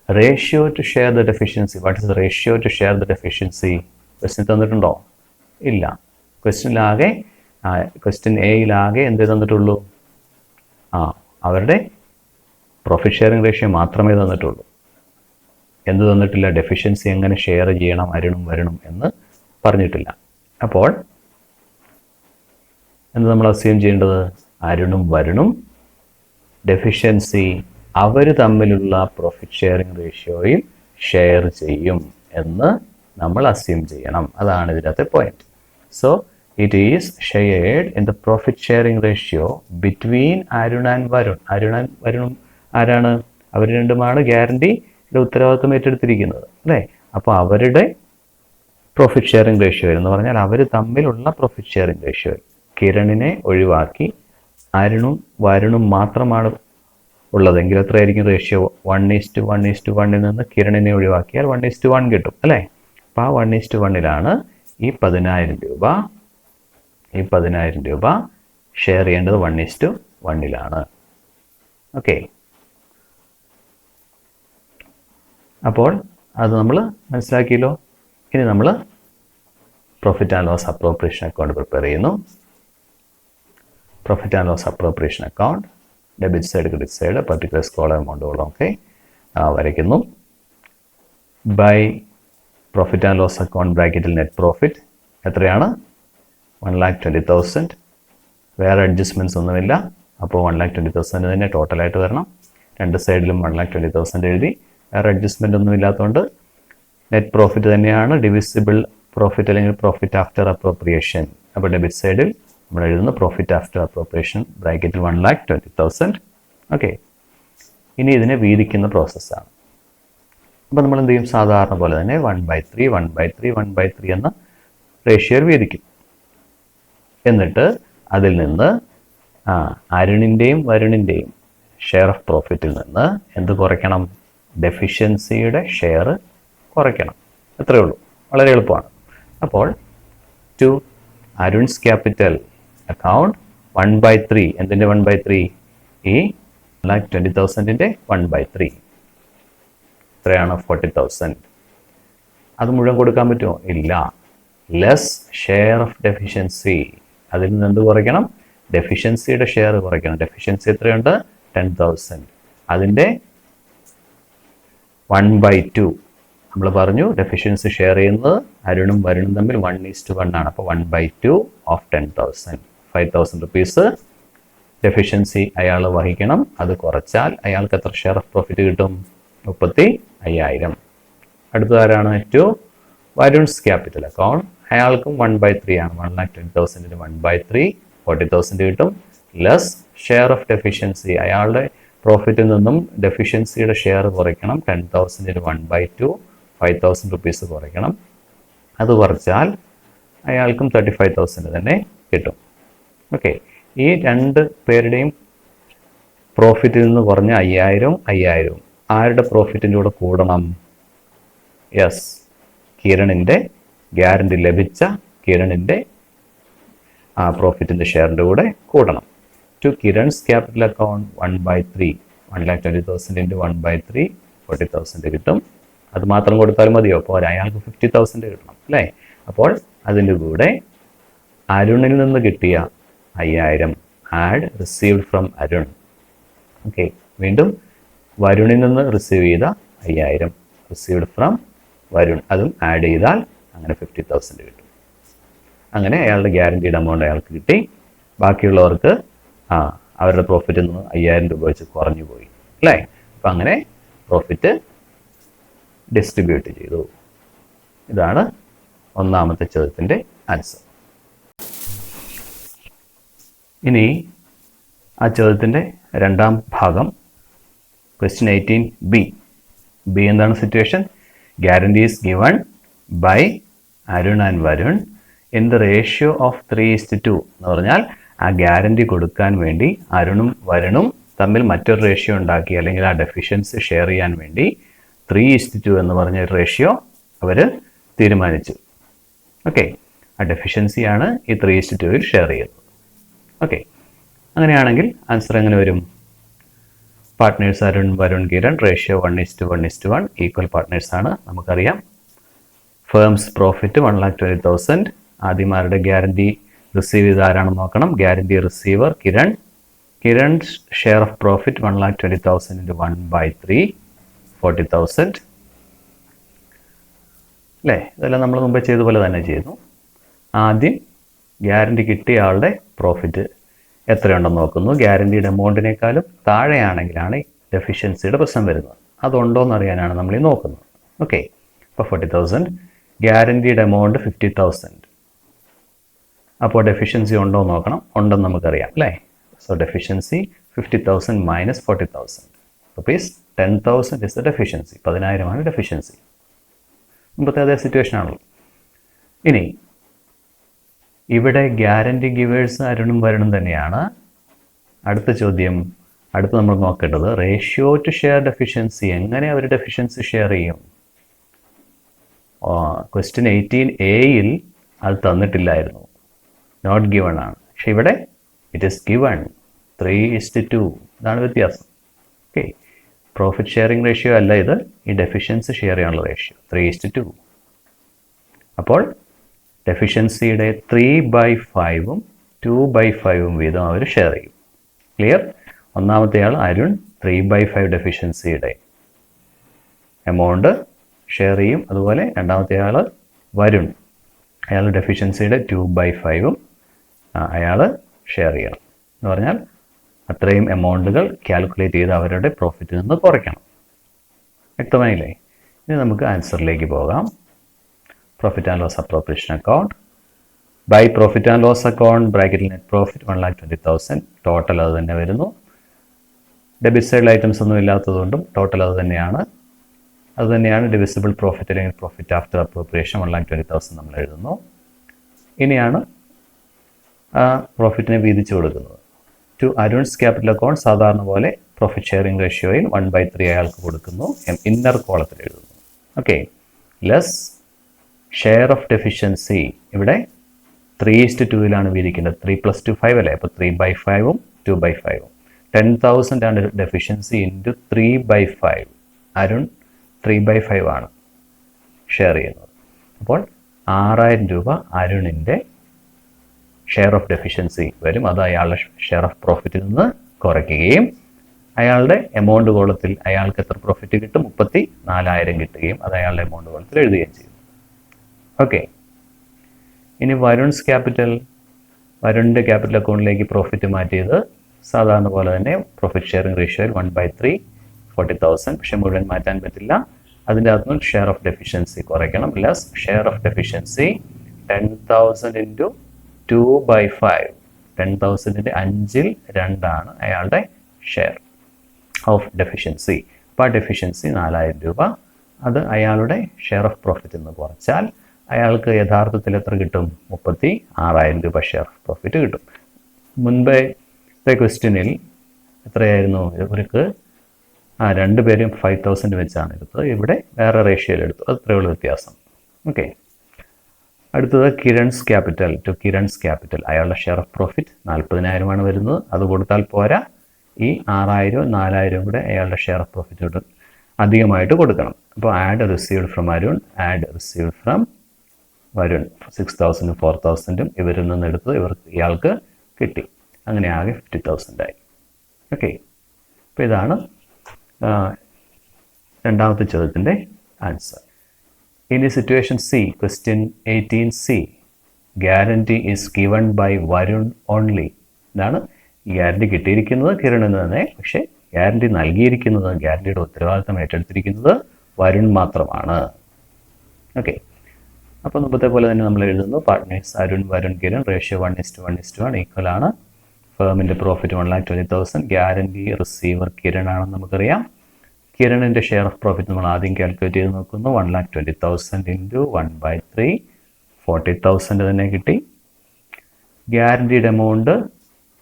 Ratio to share the deficiency. What is the ratio to share the deficiency? Question തന്നിട്ടുണ്ടോ? ഇല്ല. ക്വസ്റ്റ്യൻ എയിലാകെ എന്ത് തന്നിട്ടുള്ളൂ? അവരുടെ പ്രോഫിറ്റ് ഷെയറിംഗ് റേഷ്യോ മാത്രമേ തന്നിട്ടുള്ളൂ. എന്ത് തന്നിട്ടില്ല? ഡെഫിഷ്യൻസി എങ്ങനെ ഷെയർ ചെയ്യണം അരുണും വരുണും എന്ന് പറഞ്ഞിട്ടില്ല. അപ്പോൾ എന്ത് നമ്മൾ അസ്യൂം ചെയ്യേണ്ടത്? അരുണും വരുണും ഡെഫിഷ്യൻസി അവർ തമ്മിലുള്ള പ്രോഫിറ്റ് ഷെയറിംഗ് റേഷ്യോയിൽ ഷെയർ ചെയ്യും എന്ന് നമ്മൾ അസ്യൂം ചെയ്യണം. അതാണ് ഇതിനകത്തെ point. So it is shared in the profit sharing ratio between Arun and Varun. Arun വരുണും ആരാണ്? അവർ രണ്ടുമാണ് ഗ്യാരണ്ടിയുടെ ഉത്തരവാദിത്വം ഏറ്റെടുത്തിരിക്കുന്നത്, അല്ലേ? അപ്പോൾ അവരുടെ പ്രോഫിറ്റ് ഷെയറിംഗ് റേഷ്യോ എന്ന് പറഞ്ഞാൽ അവർ തമ്മിലുള്ള പ്രോഫിറ്റ് ഷെയറിംഗ് റേഷ്യോ, കിരണിനെ ഒഴിവാക്കി അരുണും വരുണും മാത്രമാണ് ഉള്ളതെങ്കിൽ എത്രയായിരിക്കും റേഷ്യോ? 1:1:1 നിന്ന് കിരണിനെ ഒഴിവാക്കിയാൽ 1:1 കിട്ടും, അല്ലേ? അപ്പോൾ ആ 1:1 ഈ 10,000 രൂപ ഷെയർ ചെയ്യേണ്ടത് 1:1. ഓക്കെ, അപ്പോൾ അത് നമ്മൾ മനസ്സിലാക്കിയല്ലോ. ഇനി നമ്മൾ profit and loss appropriation account prepare ചെയ്യുന്നു. Profit and loss appropriation account, debit side credit side particular scholar എമൗണ്ടുകളൊക്കെ വരയ്ക്കുന്നു. By profit and loss account ബ്രാക്കറ്റിൽ നെറ്റ് പ്രോഫിറ്റ് എത്രയാണ്? 1,20,000. വേറെ അഡ്ജസ്റ്റ്മെൻറ്റ്സ് ഒന്നുമില്ല. അപ്പോൾ 1,20,000 തന്നെ ടോട്ടലായിട്ട് വരണം. രണ്ട് സൈഡിലും 1,20,000 എഴുതി. വേറെ അഡ്ജസ്റ്റ്മെൻ്റ് ഒന്നും ഇല്ലാത്തതുകൊണ്ട് നെറ്റ് പ്രോഫിറ്റ് തന്നെയാണ് ഡിവിസിബിൾ പ്രോഫിറ്റ് അല്ലെങ്കിൽ പ്രോഫിറ്റ് ആഫ്റ്റർ അപ്രോപ്രിയേഷൻ. അപ്പോൾ ഡെബിറ്റ് സൈഡിൽ നമ്മൾ എഴുതുന്ന പ്രോഫിറ്റ് ആഫ്റ്റർ അപ്രോപ്രിയേഷൻ ബ്രാക്കറ്റിൽ 1,20,000. ഓക്കെ, ഇനി ഇതിനെ വീതിക്കുന്ന പ്രോസസ്സാണ്. അപ്പോൾ നമ്മൾ എന്ത് ചെയ്യും? സാധാരണ പോലെ തന്നെ 1/3 1/3 1/3 എന്ന റേഷ്യോയിൽ വീതിക്കും. എന്നിട്ട് അതിൽ നിന്ന് അരുണിൻ്റെയും വരുണിൻ്റെയും ഷെയർ ഓഫ് പ്രോഫിറ്റിൽ നിന്ന് എന്ത് കുറയ്ക്കണം? ഡെഫിഷ്യൻസിയുടെ ഷെയർ കുറയ്ക്കണം. അത്രയേ ഉള്ളൂ, വളരെ എളുപ്പമാണ്. അപ്പോൾ ടു അരുൺസ് ക്യാപിറ്റൽ അക്കൗണ്ട് 1/3. എന്തിൻ്റെ 1/3? ഈ 1,20,000 1/3 എത്രയാണ്? 40,000. അത് മുഴുവൻ കൊടുക്കാൻ പറ്റുമോ? ഇല്ല. ലെസ് ഷെയർ ഓഫ് ഡെഫിഷ്യൻസി, അതിൽ നിന്ന് എന്ത് കുറയ്ക്കണം? ഡെഫിഷ്യൻസിയുടെ ഷെയർ കുറയ്ക്കണം. ഡെഫിഷ്യൻസി എത്രയുണ്ട്? 10,000. അതിൻ്റെ 1/2 നമ്മൾ പറഞ്ഞു. ഡെഫിഷ്യൻസി ഷെയർ ചെയ്യുന്നത് അരുണും വരുണും തമ്മിൽ 1:1 ആണ്. അപ്പോൾ 1/2 ഓഫ് 10,000, 5,000 റുപ്പീസ് ഡെഫിഷ്യൻസി അയാൾ വഹിക്കണം. അത് കുറച്ചാൽ അയാൾക്ക് എത്ര ഷെയർ ഓഫ് പ്രോഫിറ്റ് കിട്ടും? 35,000. അടുത്തതാരാണ്? To Varun's capital account. അയാൾക്കും 1/3 ആണ്. 1,20,000 1/3 40,000 കിട്ടും. ലെസ് ഷെയർ ഓഫ് ഡെഫിഷ്യൻസി, അയാളുടെ പ്രോഫിറ്റിൽ നിന്നും ഡെഫിഷ്യൻസിയുടെ ഷെയർ കുറയ്ക്കണം. 10,000 1/2 5,000 റുപ്പീസ് കുറയ്ക്കണം. അത് കുറച്ചാൽ അയാൾക്കും 35,000 തന്നെ കിട്ടും. ഓക്കെ, ഈ രണ്ട് പേരുടെയും പ്രോഫിറ്റിൽ നിന്ന് കുറഞ്ഞ 5,000 ആരുടെ പ്രോഫിറ്റിൻ്റെ കൂടെ കൂടണം? യെസ്, കിരണിൻ്റെ ഗ്യാരണ്ടി ലഭിച്ച കിരണിൻ്റെ പ്രോഫിറ്റിൻ്റെ ഷെയറിൻ്റെ കൂടെ കൂടണം. ടു കിരൺസ് ക്യാപിറ്റൽ അക്കൗണ്ട് 1/3 1,20,000 1/3 40,000 കിട്ടും. അത് മാത്രം കൊടുത്താൽ മതിയോ? പോരാ, അയാൾക്ക് 50,000 കിട്ടണം, അല്ലേ? അപ്പോൾ അതിൻ്റെ കൂടെ അരുണിൽ നിന്ന് കിട്ടിയ 5,000 add received from Arun. Okay, വീണ്ടും വരുണിൽ നിന്ന് റിസീവ് ചെയ്ത 5,000 റിസീവ്ഡ് ഫ്രം വരുൺ, അതും ആഡ് ചെയ്താൽ അങ്ങനെ 50,000 കിട്ടും. അങ്ങനെ അയാളുടെ ഗ്യാരണ്ടീഡ് എമൗണ്ട് അയാൾക്ക് കിട്ടി. ബാക്കിയുള്ളവർക്ക് അവരുടെ പ്രോഫിറ്റിൽ നിന്ന് 5,000 രൂപ വെച്ച് കുറഞ്ഞു പോയി, അല്ലേ? അപ്പം അങ്ങനെ പ്രോഫിറ്റ് ഡിസ്ട്രിബ്യൂട്ട് ചെയ്തു. ഇതാണ് ഒന്നാമത്തെ ചോദ്യത്തിൻ്റെ ആൻസർ. ഇനി ആ ചോദ്യത്തിൻ്റെ രണ്ടാം ഭാഗം, ക്വസ്റ്റ്യൻ 18B. എന്താണ് situation? Guarantee is given by Arun and Varun in the ratio of 3:2 എന്ന് പറഞ്ഞാൽ ആ ഗ്യാരണ്ടി കൊടുക്കാൻ വേണ്ടി അരുണും വരുണും തമ്മിൽ മറ്റൊരു റേഷ്യോ ഉണ്ടാക്കി, അല്ലെങ്കിൽ ആ ഡെഫിഷ്യൻസി ഷെയർ ചെയ്യാൻ വേണ്ടി 3:2 എന്ന് പറഞ്ഞ ഒരു റേഷ്യോ അവർ തീരുമാനിച്ചു. ഓക്കെ, ആ ഡെഫിഷ്യൻസിയാണ് ഈ 3:2 ഷെയർ ചെയ്യുന്നത്. ഓക്കെ, അങ്ങനെയാണെങ്കിൽ ആൻസർ എങ്ങനെ വരും? Partners Arun, Varun, Kiran, ratio 1:1:1, equal partners ആണ്. നമുക്കറിയാം ഫേംസ് പ്രോഫിറ്റ് 1,20,000. ആദ്യമാരുടെ ഗ്യാരണ്ടി റിസീവ് ചെയ്ത് ആരാണെന്ന് നോക്കണം. Guarantee receiver Kiran. Kiran's share of profit 1,20,000 into 1/3, 40,000. അല്ലേ? ഇതെല്ലാം നമ്മൾ മുമ്പ് ചെയ്ത പോലെ തന്നെ ചെയ്യുന്നു. ആദ്യം ഗ്യാരണ്ടി കിട്ടിയ ആളുടെ പ്രോഫിറ്റ് എത്രയുണ്ടെന്ന് നോക്കുന്നു. ഗ്യാരണ്ടീഡ് എമൗണ്ടിനേക്കാളും താഴെയാണെങ്കിലാണ് ഡെഫിഷ്യൻസിയുടെ പ്രശ്നം വരുന്നത്. അതുണ്ടോ എന്ന് അറിയാനാണ് നമ്മൾ ഈ നോക്കുന്നത്. ഓക്കെ, അപ്പോൾ 40,000, ഗ്യാരണ്ടീഡ് എമൗണ്ട് 50,000. അപ്പോൾ ഡെഫിഷ്യൻസി ഉണ്ടോ എന്ന് നോക്കണം. ഉണ്ടെന്ന് നമുക്കറിയാം അല്ലേ? So deficiency 50,000 minus 40,000 rupees, 10,000 is the deficiency. 10,000 deficiency. മുമ്പത്തെ അതേ സിറ്റുവേഷൻ ആണല്ലോ. ഇനി ഇവിടെ ഗ്യാരണ്ടി ഗിവേഴ്സ് അരുണും വരുണും തന്നെയാണ്. അടുത്ത ചോദ്യം, അടുത്ത് നമ്മൾ നോക്കേണ്ടത് റേഷ്യോ ടു ഷെയർ ഡെഫിഷ്യൻസി. എങ്ങനെ അവർ ഡെഫിഷ്യൻസി ഷെയർ ചെയ്യും? ക്വസ്റ്റ്യൻ 18A അത് തന്നിട്ടില്ലായിരുന്നു, നോട്ട് ഗിവൺ ആണ്. പക്ഷെ ഇവിടെ ഇറ്റ് ഈസ് ഗിവൺ 3:2. ഇതാണ് വ്യത്യാസം. ഓക്കെ, പ്രോഫിറ്റ് ഷെയറിംഗ് റേഷ്യോ അല്ല ഇത്, ഈ ഡെഫിഷ്യൻസി ഷെയർ ചെയ്യാനുള്ള റേഷ്യോ 3:2. അപ്പോൾ ഡെഫിഷ്യൻസിയുടെ 3/5 2/5 വീതം അവർ ഷെയർ ചെയ്യും. ക്ലിയർ? ഒന്നാമത്തെ ആൾ അരുൺ 3/5 ഡെഫിഷ്യൻസിയുടെ എമൗണ്ട് ഷെയർ ചെയ്യും. അതുപോലെ രണ്ടാമത്തെ ആൾ വരുൺ, അയാൾ ഡെഫിഷ്യൻസിയുടെ 2/5 അയാൾ ഷെയർ ചെയ്യണം. എന്ന് പറഞ്ഞാൽ അത്രയും എമൗണ്ടുകൾ കാൽക്കുലേറ്റ് ചെയ്ത് അവരുടെ പ്രോഫിറ്റിൽ നിന്ന് കുറയ്ക്കണം. വ്യക്തമായില്ലേ? ഇനി നമുക്ക് ആൻസറിലേക്ക് പോകാം. Profit and loss appropriation account. By profit and loss account ബ്രാക്കറ്റിൽ നെറ്റ് പ്രോഫിറ്റ് 1,20,000. ടോട്ടൽ അത് തന്നെ വരുന്നു. ഡെബിറ്റ് സൈഡിൽ ഐറ്റംസ് ഒന്നും ഇല്ലാത്തതുകൊണ്ടും ടോട്ടൽ അത് തന്നെയാണ്. ഡിവിസിബിൾ പ്രോഫിറ്റ് അല്ലെങ്കിൽ പ്രോഫിറ്റ് ആഫ്റ്റർ അപ്രോപ്രിയേഷൻ 1,20,000 നമ്മൾ എഴുതുന്നു. ഇനിയാണ് പ്രോഫിറ്റിനെ വീതിച്ചു കൊടുക്കുന്നത്. ടു അരുൺസ് ക്യാപിറ്റൽ അക്കൗണ്ട് സാധാരണ പോലെ പ്രോഫിറ്റ് ഷെയറിംഗ് റേഷ്യോയിൽ 1/3 അയാൾക്ക് കൊടുക്കുന്നു. ഇന്നർ കോളത്തിൽ എഴുതുന്നു. Okay, less share of deficiency. ഇവിടെ 3:2 വീതിക്കുന്നത്. 3 + 2 5 അല്ലേ? അപ്പോൾ 3/5 2/5. 10,000 ആണ് ഡെഫിഷ്യൻസി ഇൻറ്റു 3/5. അരുൺ 3/5 ആണ് ഷെയർ ചെയ്യുന്നത്. അപ്പോൾ 6,000 രൂപ അരുണിൻ്റെ ഷെയർ ഓഫ് ഡെഫിഷ്യൻസി വരും. അത് അയാളുടെ ഷെയർ ഓഫ് പ്രോഫിറ്റിൽ നിന്ന് കുറയ്ക്കുകയും അയാളുടെ എമൗണ്ട് കോളത്തിൽ അയാൾക്ക് എത്ര പ്രോഫിറ്റ് കിട്ടും? 34,000 കിട്ടുകയും അത് അയാളുടെ എമൗണ്ട് കോളത്തിൽ എഴുതുകയും ചെയ്യും. ഓക്കെ, ഇനി വരുൺസ് ക്യാപിറ്റൽ, വരുണിൻ്റെ ക്യാപിറ്റൽ അക്കൗണ്ടിലേക്ക് പ്രോഫിറ്റ് മാറ്റിയത് സാധാരണ പോലെ തന്നെ പ്രോഫിറ്റ് ഷെയറിംഗ് റേഷ്യോയിൽ 1/3 40,000. പക്ഷെ മുഴുവൻ മാറ്റാൻ പറ്റില്ല. അതിൻ്റെ അകത്തുനിന്ന് ഷെയർ ഓഫ് ഡെഫിഷ്യൻസി കുറയ്ക്കണം. Less share of deficiency 10,000 into 2/5. 10,000ൻ്റെ 5ൽ 2 അയാളുടെ ഷെയർ ഓഫ് ഡെഫിഷ്യൻസി. അപ്പോൾ ആ ഡെഫിഷ്യൻസി 4,000 രൂപ. അത് അയാളുടെ ഷെയർ ഓഫ് പ്രോഫിറ്റ് എന്ന് കുറച്ചാൽ അയാൾക്ക് യഥാർത്ഥത്തിൽ എത്ര കിട്ടും? 36,000 രൂപ ഷെയർ ഓഫ് പ്രോഫിറ്റ് കിട്ടും. മുൻപത്തെ ക്വസ്റ്റ്യനിൽ എത്രയായിരുന്നു? ഇവർക്ക് രണ്ടുപേരും 5,000 വെച്ചാണ് എടുത്തത്. ഇവിടെ വേറെ റേഷ്യോയിൽ എടുത്തു. അത്രയേ ഉള്ളൂ വ്യത്യാസം. ഓക്കെ, അടുത്തത് Kirans capital. To Kiran's capital അയാളുടെ ഷെയർ ഓഫ് പ്രോഫിറ്റ് 40,000 വരുന്നത്. അത് കൊടുത്താൽ പോരാ, ഈ 6,000 4,000 കൂടെ അയാളുടെ ഷെയർ ഓഫ് പ്രോഫിറ്റ് അധികമായിട്ട് കൊടുക്കണം. അപ്പോൾ add received from Arun, add received from Varun 6,000 4,000 ഇവരിൽ നിന്ന് എടുത്ത് ഇയാൾക്ക് കിട്ടി. അങ്ങനെ ആകെ 50,000 ആയി. ഓക്കെ, അപ്പോൾ ഇതാണ് രണ്ടാമത്തെ ചോദ്യത്തിൻ്റെ ആൻസർ. ഇനി situation C, question 18C. Guarantee is given by Varun only. ഇതാണ് ഗ്യാരണ്ടി കിട്ടിയിരിക്കുന്നത് കിരണിന് തന്നെ. പക്ഷേ ഗ്യാരണ്ടി നൽകിയിരിക്കുന്നത്, ഗ്യാരണ്ടിയുടെ ഉത്തരവാദിത്തം ഏറ്റെടുത്തിരിക്കുന്നത് വരുൺ മാത്രമാണ്. ഓക്കെ, അപ്പോൾ മുമ്പത്തെ പോലെ തന്നെ നമ്മൾ എഴുതുന്നു. Partners Arun, Varun, Kiran. Ratio 1:1:1 equal ആണ്. ഫേമിൻ്റെ പ്രോഫിറ്റ് 1,20,000. ഗ്യാരണ്ടി റിസീവർ കിരൺ ആണെന്ന് നമുക്കറിയാം. കിരണിൻ്റെ ഷെയർ ഓഫ് പ്രോഫിറ്റ് നമ്മൾ ആദ്യം കാൽക്കുലേറ്റ് ചെയ്ത് നോക്കുന്നു. 1,20,000 ഇൻറ്റു 1/3 40,000 തന്നെ കിട്ടി. ഗ്യാരണ്ടീഡ് എമൗണ്ട്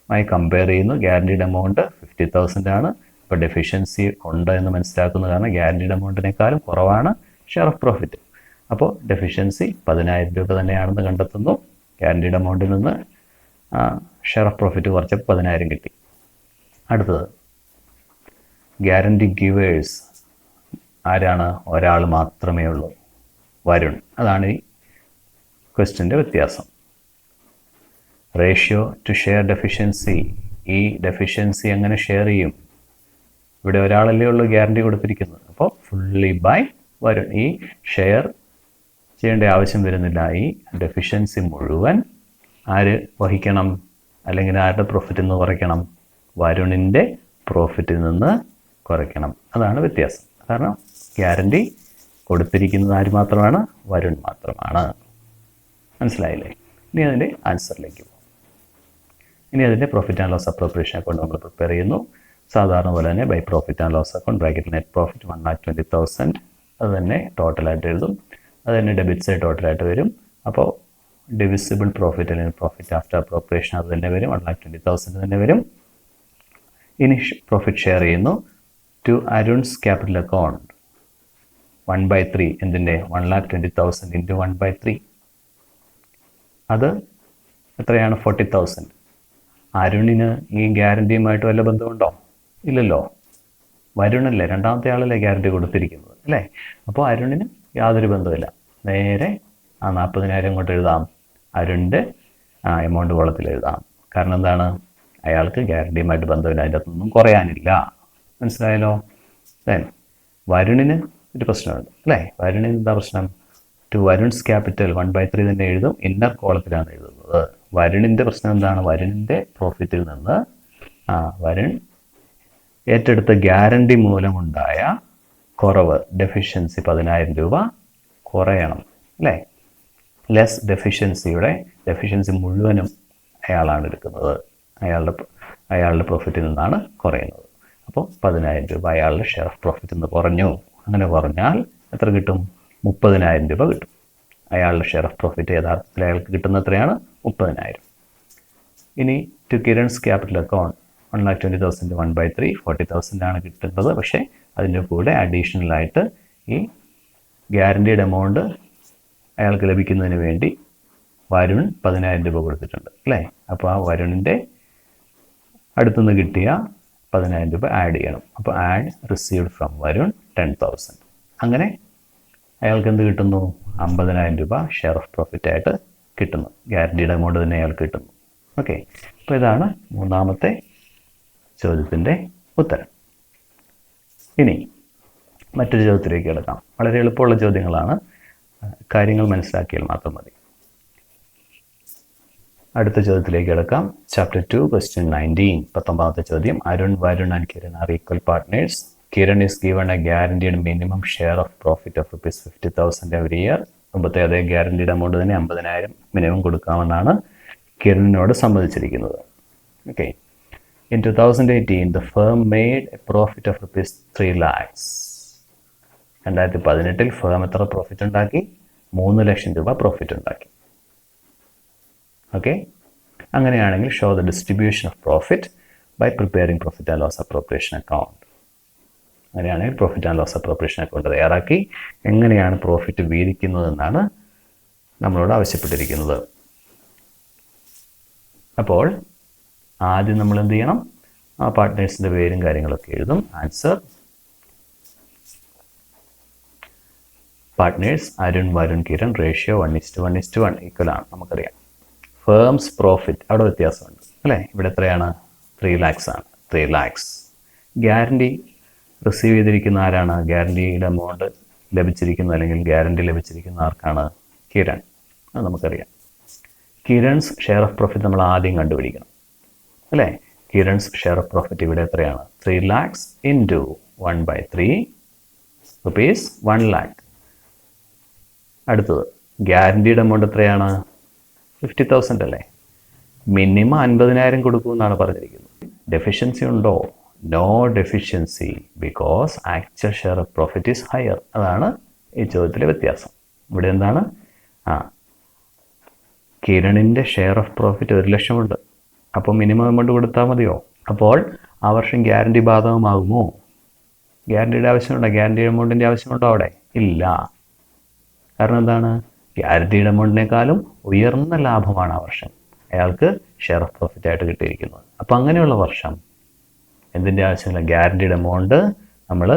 ആയി കമ്പയർ ചെയ്യുന്നു. ഗ്യാരണ്ടീഡ് എമൗണ്ട് 50,000 ആണ്. ഇപ്പോൾ ഡെഫിഷ്യൻസി ഉണ്ട് എന്ന് മനസ്സിലാക്കുന്നത് കാരണം ഗ്യാരണ്ടീഡ് എമൗണ്ടിനേക്കാളും കുറവാണ് ഷെയർ ഓഫ് പ്രോഫിറ്റ്. അപ്പോൾ ഡെഫിഷ്യൻസി 10,000 രൂപ തന്നെയാണെന്ന് കണ്ടെത്തുന്നു. ഗ്യാരണ്ടീഡ് എമൗണ്ടിൽ നിന്ന് ഷെയർ ഓഫ് പ്രോഫിറ്റ് കുറച്ചപ്പോൾ 10,000 കിട്ടി. അടുത്തത് ഗ്യാരണ്ടി ഗിവേഴ്സ് ആരാണ്? ഒരാൾ മാത്രമേ ഉള്ളൂ, വരുൺ. അതാണ് ഈ ക്വസ്റ്റ്യൻ്റെ വ്യത്യാസം. റേഷ്യോ ടു ഷെയർ ഡെഫിഷ്യൻസി, ഈ ഡെഫിഷ്യൻസി എങ്ങനെ ഷെയർ ചെയ്യും? ഇവിടെ ഒരാളല്ലേ ഉള്ളൂ ഗ്യാരണ്ടി കൊടുത്തിരിക്കുന്നത്, അപ്പോൾ ഫുള്ളി ബൈ വരുൺ. ഈ ഷെയർ ചെയ്യേണ്ട ആവശ്യം വരുന്നില്ല. ഈ ഡെഫിഷ്യൻസി മുഴുവൻ ആര് വഹിക്കണം? അല്ലെങ്കിൽ ആരുടെ പ്രോഫിറ്റിൽ നിന്ന് കുറയ്ക്കണം? വരുണിൻ്റെ പ്രോഫിറ്റിൽ നിന്ന് കുറയ്ക്കണം. അതാണ് വ്യത്യാസം. കാരണം ഗ്യാരണ്ടി കൊടുത്തിരിക്കുന്നത് ആര് മാത്രമാണ്? വരുൺ മാത്രമാണ്. മനസ്സിലായില്ലേ? ഇനി അതിൻ്റെ ആൻസറിലേക്ക് പോകും. ഇനി അതിൻ്റെ profit and loss appropriation account നമ്മൾ പ്രിപ്പയർ ചെയ്യുന്നു. സാധാരണ പോലെ തന്നെ by profit and loss account bracket net profit 1,20,000 അത് തന്നെ ടോട്ടലായിട്ട് എഴുതും. അത് തന്നെ ഡെബിറ്റ് സൈഡ് ടോട്ടലായിട്ട് വരും. അപ്പോൾ ഡിവിസിബിൾ പ്രോഫിറ്റ് അല്ലെങ്കിൽ പ്രോഫിറ്റ് ആഫ്റ്റർ അപ്രോപ്രിയേഷൻ അത് തന്നെ വരും, 1,20,000 തന്നെ വരും. ഇനി പ്രോഫിറ്റ് ഷെയർ ചെയ്യുന്നു ടു അരുൺസ് ക്യാപിറ്റൽ അക്കൗണ്ട് 1/3. എന്തിൻ്റെ? 1,20,000 ഇൻറ്റു 1/3. അത് എത്രയാണ്? 40,000. അരുണിന് ഈ ഗ്യാരണ്ടിയുമായിട്ട് വല്ല ബന്ധമുണ്ടോ? ഇല്ലല്ലോ. വരുണല്ലേ, രണ്ടാമത്തെ ആളല്ലേ ഗ്യാരണ്ടി കൊടുത്തിരിക്കുന്നത്, അല്ലേ? അപ്പോൾ അരുണിന് യാതൊരു ബന്ധമില്ല. നേരെ ആ 40,000 കൊണ്ട് എഴുതാം, അരുണിൻ്റെ എമൗണ്ട് കോളത്തിൽ എഴുതാം. കാരണം എന്താണ്? അയാൾക്ക് ഗ്യാരണ്ടിയുമായിട്ട് ബന്ധമില്ല, അതിൻ്റെ അകത്തൊന്നും കുറയാനില്ല. മനസ്സിലായല്ലോ? വരുണിന് ഒരു പ്രശ്നമുണ്ട്, അല്ലേ? വരുണിന് എന്താ പ്രശ്നം? ടു വരുൺസ് ക്യാപിറ്റൽ 1/3 തന്നെ എഴുതും, ഇന്നർ കോളത്തിലാണ് എഴുതുന്നത്. വരുണിൻ്റെ പ്രശ്നം എന്താണ്? വരുണിൻ്റെ പ്രോഫിറ്റിൽ നിന്ന് വരുൺ ഏറ്റെടുത്ത ഗ്യാരണ്ടി മൂലമുണ്ടായ കുറവ്, ഡെഫിഷ്യൻസി 10,000 രൂപ കുറയണം, അല്ലേ? ലെസ് ഡെഫിഷ്യൻസി മുഴുവനും അയാളാണ് എടുക്കുന്നത്, അയാളുടെ പ്രോഫിറ്റിൽ നിന്നാണ് കുറയുന്നത്. അപ്പോൾ 10,000 രൂപ അയാളുടെ ഷെയർ ഓഫ് പ്രോഫിറ്റിൽ നിന്ന് കുറഞ്ഞു. അങ്ങനെ കുറഞ്ഞാൽ എത്ര കിട്ടും? 30,000 രൂപ കിട്ടും. അയാളുടെ ഷെയർ ഓഫ് പ്രോഫിറ്റ് യഥാർത്ഥത്തിൽ അയാൾക്ക് കിട്ടുന്ന എത്രയാണ്? 30,000. ഇനി ടു കിരൺസ് ക്യാപിറ്റൽ അക്കൗണ്ട് 1,20,000 1/3 40,000 ആണ് കിട്ടുന്നത്. പക്ഷേ അതിൻ്റെ കൂടെ അഡീഷണലായിട്ട് ഈ ഗ്യാരണ്ടീഡ് എമൗണ്ട് അയാൾക്ക് ലഭിക്കുന്നതിന് വേണ്ടി വരുൺ 10,000 രൂപ കൊടുത്തിട്ടുണ്ട്, അല്ലേ? അപ്പോൾ ആ വരുണിൻ്റെ അടുത്തുനിന്ന് കിട്ടിയ 10,000 രൂപ ആഡ് ചെയ്യണം. അപ്പോൾ ആഡ് റിസീവ്ഡ് ഫ്രം വരുൺ 10,000. അങ്ങനെ അയാൾക്ക് എന്ത് കിട്ടുന്നു? 50,000 രൂപ ഷെയർ ഓഫ് പ്രോഫിറ്റ് ആയിട്ട് കിട്ടുന്നു. ഗ്യാരണ്ടീഡ് എമൗണ്ട് തന്നെ അയാൾക്ക് കിട്ടുന്നു. ഓക്കെ, അപ്പോൾ ഇതാണ് മൂന്നാമത്തെ ചോദ്യത്തിൻ്റെ ഉത്തരം. ഇനി മറ്റൊരു ചോദ്യത്തിലേക്ക് കിടക്കാം. വളരെ എളുപ്പമുള്ള ചോദ്യങ്ങളാണ്, കാര്യങ്ങൾ മനസ്സിലാക്കിയാൽ മാത്രം മതി. അടുത്ത ചോദ്യത്തിലേക്ക് കിടക്കാം. ചാപ്റ്റർ 2 ക്വസ്റ്റ്യൻ 19, 19ാമത്തെ ചോദ്യം. Arun, Varun and Kiran are equal partners. Kiran is given a guaranteed minimum share of profit of ₹50,000 every year. മുമ്പത്തെ അതേ ഗ്യാരണ്ടീഡ് എമൗണ്ട് തന്നെ 50,000 മിനിമം കൊടുക്കാമെന്നാണ് കിരണിനോട് സമ്മതിച്ചിരിക്കുന്നത്. Okay, in 2018 the firm made a profit of ₹3 lakhs. 2018 firm എത്ര profit ഉണ്ടാക്കി? 3 ലക്ഷം രൂപ പ്രോഫിറ്റ് ഉണ്ടാക്കി. ഓക്കെ, അങ്ങനെയാണെങ്കിൽ show the distribution of profit by preparing profit and loss appropriation account. അങ്ങനെയാണെങ്കിൽ profit and loss appropriation account തയ്യാറാക്കി എങ്ങനെയാണ് പ്രോഫിറ്റ് വീതിക്കുന്നതെന്നാണ് നമ്മളോട് ആവശ്യപ്പെട്ടിരിക്കുന്നത്. അപ്പോൾ ആദ്യം നമ്മൾ എന്ത് ചെയ്യണം? ആ പാർട്ട്നേഴ്സിൻ്റെ പേരും കാര്യങ്ങളൊക്കെ എഴുതും. Answer: partners Arun, Varun, Kiran. Ratio 1:1:1 equal ആണ്, നമുക്കറിയാം. ഫേംസ് പ്രോഫിറ്റ് അവിടെ വ്യത്യാസമുണ്ട്, അല്ലേ? ഇവിടെ എത്രയാണ്? 3 lakhs ആണ്. 3 lakhs. ഗ്യാരണ്ടി റിസീവ് ചെയ്തിരിക്കുന്ന ആരാണ്? ഗ്യാരണ്ടിയുടെ എമൗണ്ട് ലഭിച്ചിരിക്കുന്നത് അല്ലെങ്കിൽ ഗ്യാരണ്ടി ലഭിച്ചിരിക്കുന്ന ആർക്കാണ്? കിരൺ. അത് നമുക്കറിയാം. കിരൺസ് ഷെയർ ഓഫ് പ്രോഫിറ്റ് നമ്മൾ ആദ്യം കണ്ടുപിടിക്കണം, അല്ലേ? കിരൺസ് ഷെയർ ഓഫ് പ്രോഫിറ്റ് ഇവിടെ എത്രയാണ്? 3 lakhs ഇൻറ്റു 1/3 റുപ്പീസ് 1 lakh. അടുത്തത് ഗ്യാരണ്ടീഡ് എമൗണ്ട് എത്രയാണ്? 50,000 അല്ലേ? മിനിമം 50,000 കൊടുക്കുമെന്നാണ് പറഞ്ഞിരിക്കുന്നത്. ഡെഫിഷ്യൻസി ഉണ്ടോ? No deficiency, because actual share of profit is higher. അതാണ് ഈ ചോദ്യത്തിലെ വ്യത്യാസം. ഇവിടെ എന്താണ്? കിരണിൻ്റെ ഷെയർ ഓഫ് പ്രോഫിറ്റ് 1 ലക്ഷം ഉണ്ട്. അപ്പോൾ മിനിമം എമൗണ്ട് കൊടുത്താൽ മതിയോ? അപ്പോൾ ആ വർഷം ഗ്യാരണ്ടി ബാധകമാകുമോ? ഗ്യാരണ്ടിയുടെ ആവശ്യമുണ്ടോ? ഗ്യാരണ്ടി എമൗണ്ടിൻ്റെ ആവശ്യമുണ്ടോ അവിടെ? ഇല്ല. കാരണം എന്താണ്? ഗ്യാരണ്ടീഡ് എമൗണ്ടിനേക്കാളും ഉയർന്ന ലാഭമാണ് ആ വർഷം അയാൾക്ക് ഷെയർ ഓഫ് പ്രോഫിറ്റ് ആയിട്ട് കിട്ടിയിരിക്കുന്നത്. അപ്പോൾ അങ്ങനെയുള്ള വർഷം എന്തിൻ്റെ ആവശ്യമില്ല? ഗ്യാരണ്ടീഡ് എമൗണ്ട് നമ്മൾ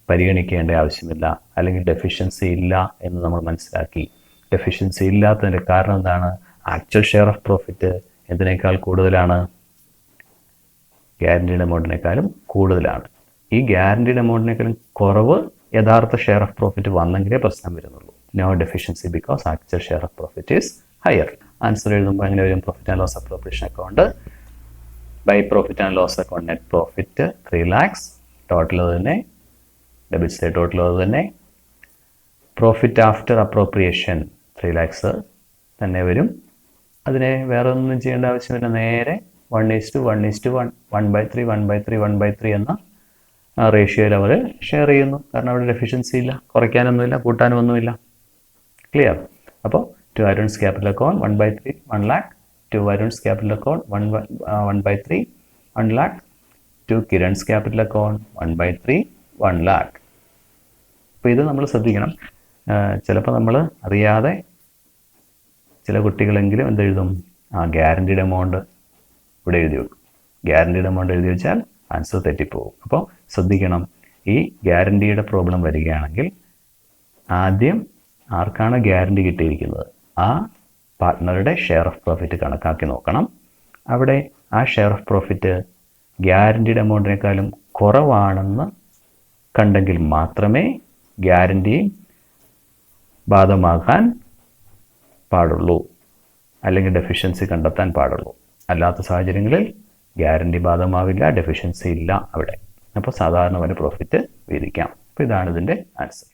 പരിഗണിക്കേണ്ട ആവശ്യമില്ല, അല്ലെങ്കിൽ ഡെഫിഷ്യൻസി ഇല്ല എന്ന് നമ്മൾ മനസ്സിലാക്കി. ഡെഫിഷ്യൻസി ഇല്ലാത്തതിൻ്റെ കാരണം എന്താണ്? ആക്ച്വൽ ഷെയർ ഓഫ് പ്രോഫിറ്റ് എന്തിനേക്കാൾ കൂടുതലാണ്? ഗ്യാരണ്ടീഡ് എമൗണ്ടിനേക്കാളും കൂടുതലാണ്. ഈ ഗ്യാരണ്ടീഡ് എമൗണ്ടിനേക്കാളും കുറവ് യഥാർത്ഥ ഷെയർ ഓഫ് പ്രോഫിറ്റ് വന്നെങ്കിലേ പ്രശ്നം വരുന്നുള്ളൂ. No deficiency because actual share of profit is higher. Answer എഴുതുമ്പോൾ എങ്ങനെ വരും? Profit and loss appropriation account by profit and loss account net profit 3 lakhs. Total അത് തന്നെ, ഡെബിറ്റ് സൈഡ് ടോട്ടൽ അത് തന്നെ. പ്രോഫിറ്റ് ആഫ്റ്റർ അപ്രോപ്രിയേഷൻ 3 lakhs തന്നെ വരും. അതിനെ വേറെ ഒന്നും ചെയ്യേണ്ട ആവശ്യമില്ല. നേരെ 1:1:1 1/3 1/3 1/3 എന്ന റേഷ്യോയിൽ അവർ ഷെയർ ചെയ്യുന്നു. കാരണം അവിടെ ഡെഫിഷ്യൻസി ഇല്ല, കുറയ്ക്കാനൊന്നുമില്ല, കൂട്ടാനൊന്നുമില്ല. ക്ലിയർ? അപ്പോൾ to Arun's capital account 1/3 1 lakh, to Arun's capital account 1/3 1 lakh, to Kiran's capital account 1/3 1 lakh. അപ്പോൾ ഇത് നമ്മൾ ശ്രദ്ധിക്കണം. ചിലപ്പോൾ നമ്മൾ അറിയാതെ ചില കുട്ടികളെങ്കിലും എന്തെഴുതും? ഗ്യാരണ്ടീഡ് എമൗണ്ട് ഇവിടെ എഴുതി വെക്കും. ഗ്യാരണ്ടീഡ് എമൗണ്ട് എഴുതി വെച്ചാൽ ആൻസർ തെറ്റിപ്പോകും. അപ്പോൾ ശ്രദ്ധിക്കണം. ഈ ഗ്യാരണ്ടിയുടെ പ്രോബ്ലം വരികയാണെങ്കിൽ ആദ്യം ആർക്കാണ് ഗ്യാരണ്ടി കിട്ടിയിരിക്കുന്നത് ആ പാർട്ട്ണറുടെ ഷെയർ ഓഫ് പ്രോഫിറ്റ് കണക്കാക്കി നോക്കണം. അവിടെ ആ ഷെയർ ഓഫ് പ്രോഫിറ്റ് ഗ്യാരണ്ടീഡ് എമൗണ്ടിനേക്കാളും കുറവാണെന്ന് കണ്ടെങ്കിൽ മാത്രമേ ഗ്യാരണ്ടി ബാധകമാകാൻ പാടുള്ളൂ, അല്ലെങ്കിൽ ഡെഫിഷ്യൻസി കണ്ടെത്താൻ പാടുള്ളൂ. അല്ലാത്ത സാഹചര്യങ്ങളിൽ ഗ്യാരണ്ടി ബാധകമാവില്ല, ഡെഫിഷ്യൻസി ഇല്ല അവിടെ. അപ്പോൾ സാധാരണ പോലെ പ്രോഫിറ്റ് വീതിക്കാം. അപ്പോൾ ഇതാണ് ഇതിൻ്റെ ആൻസർ.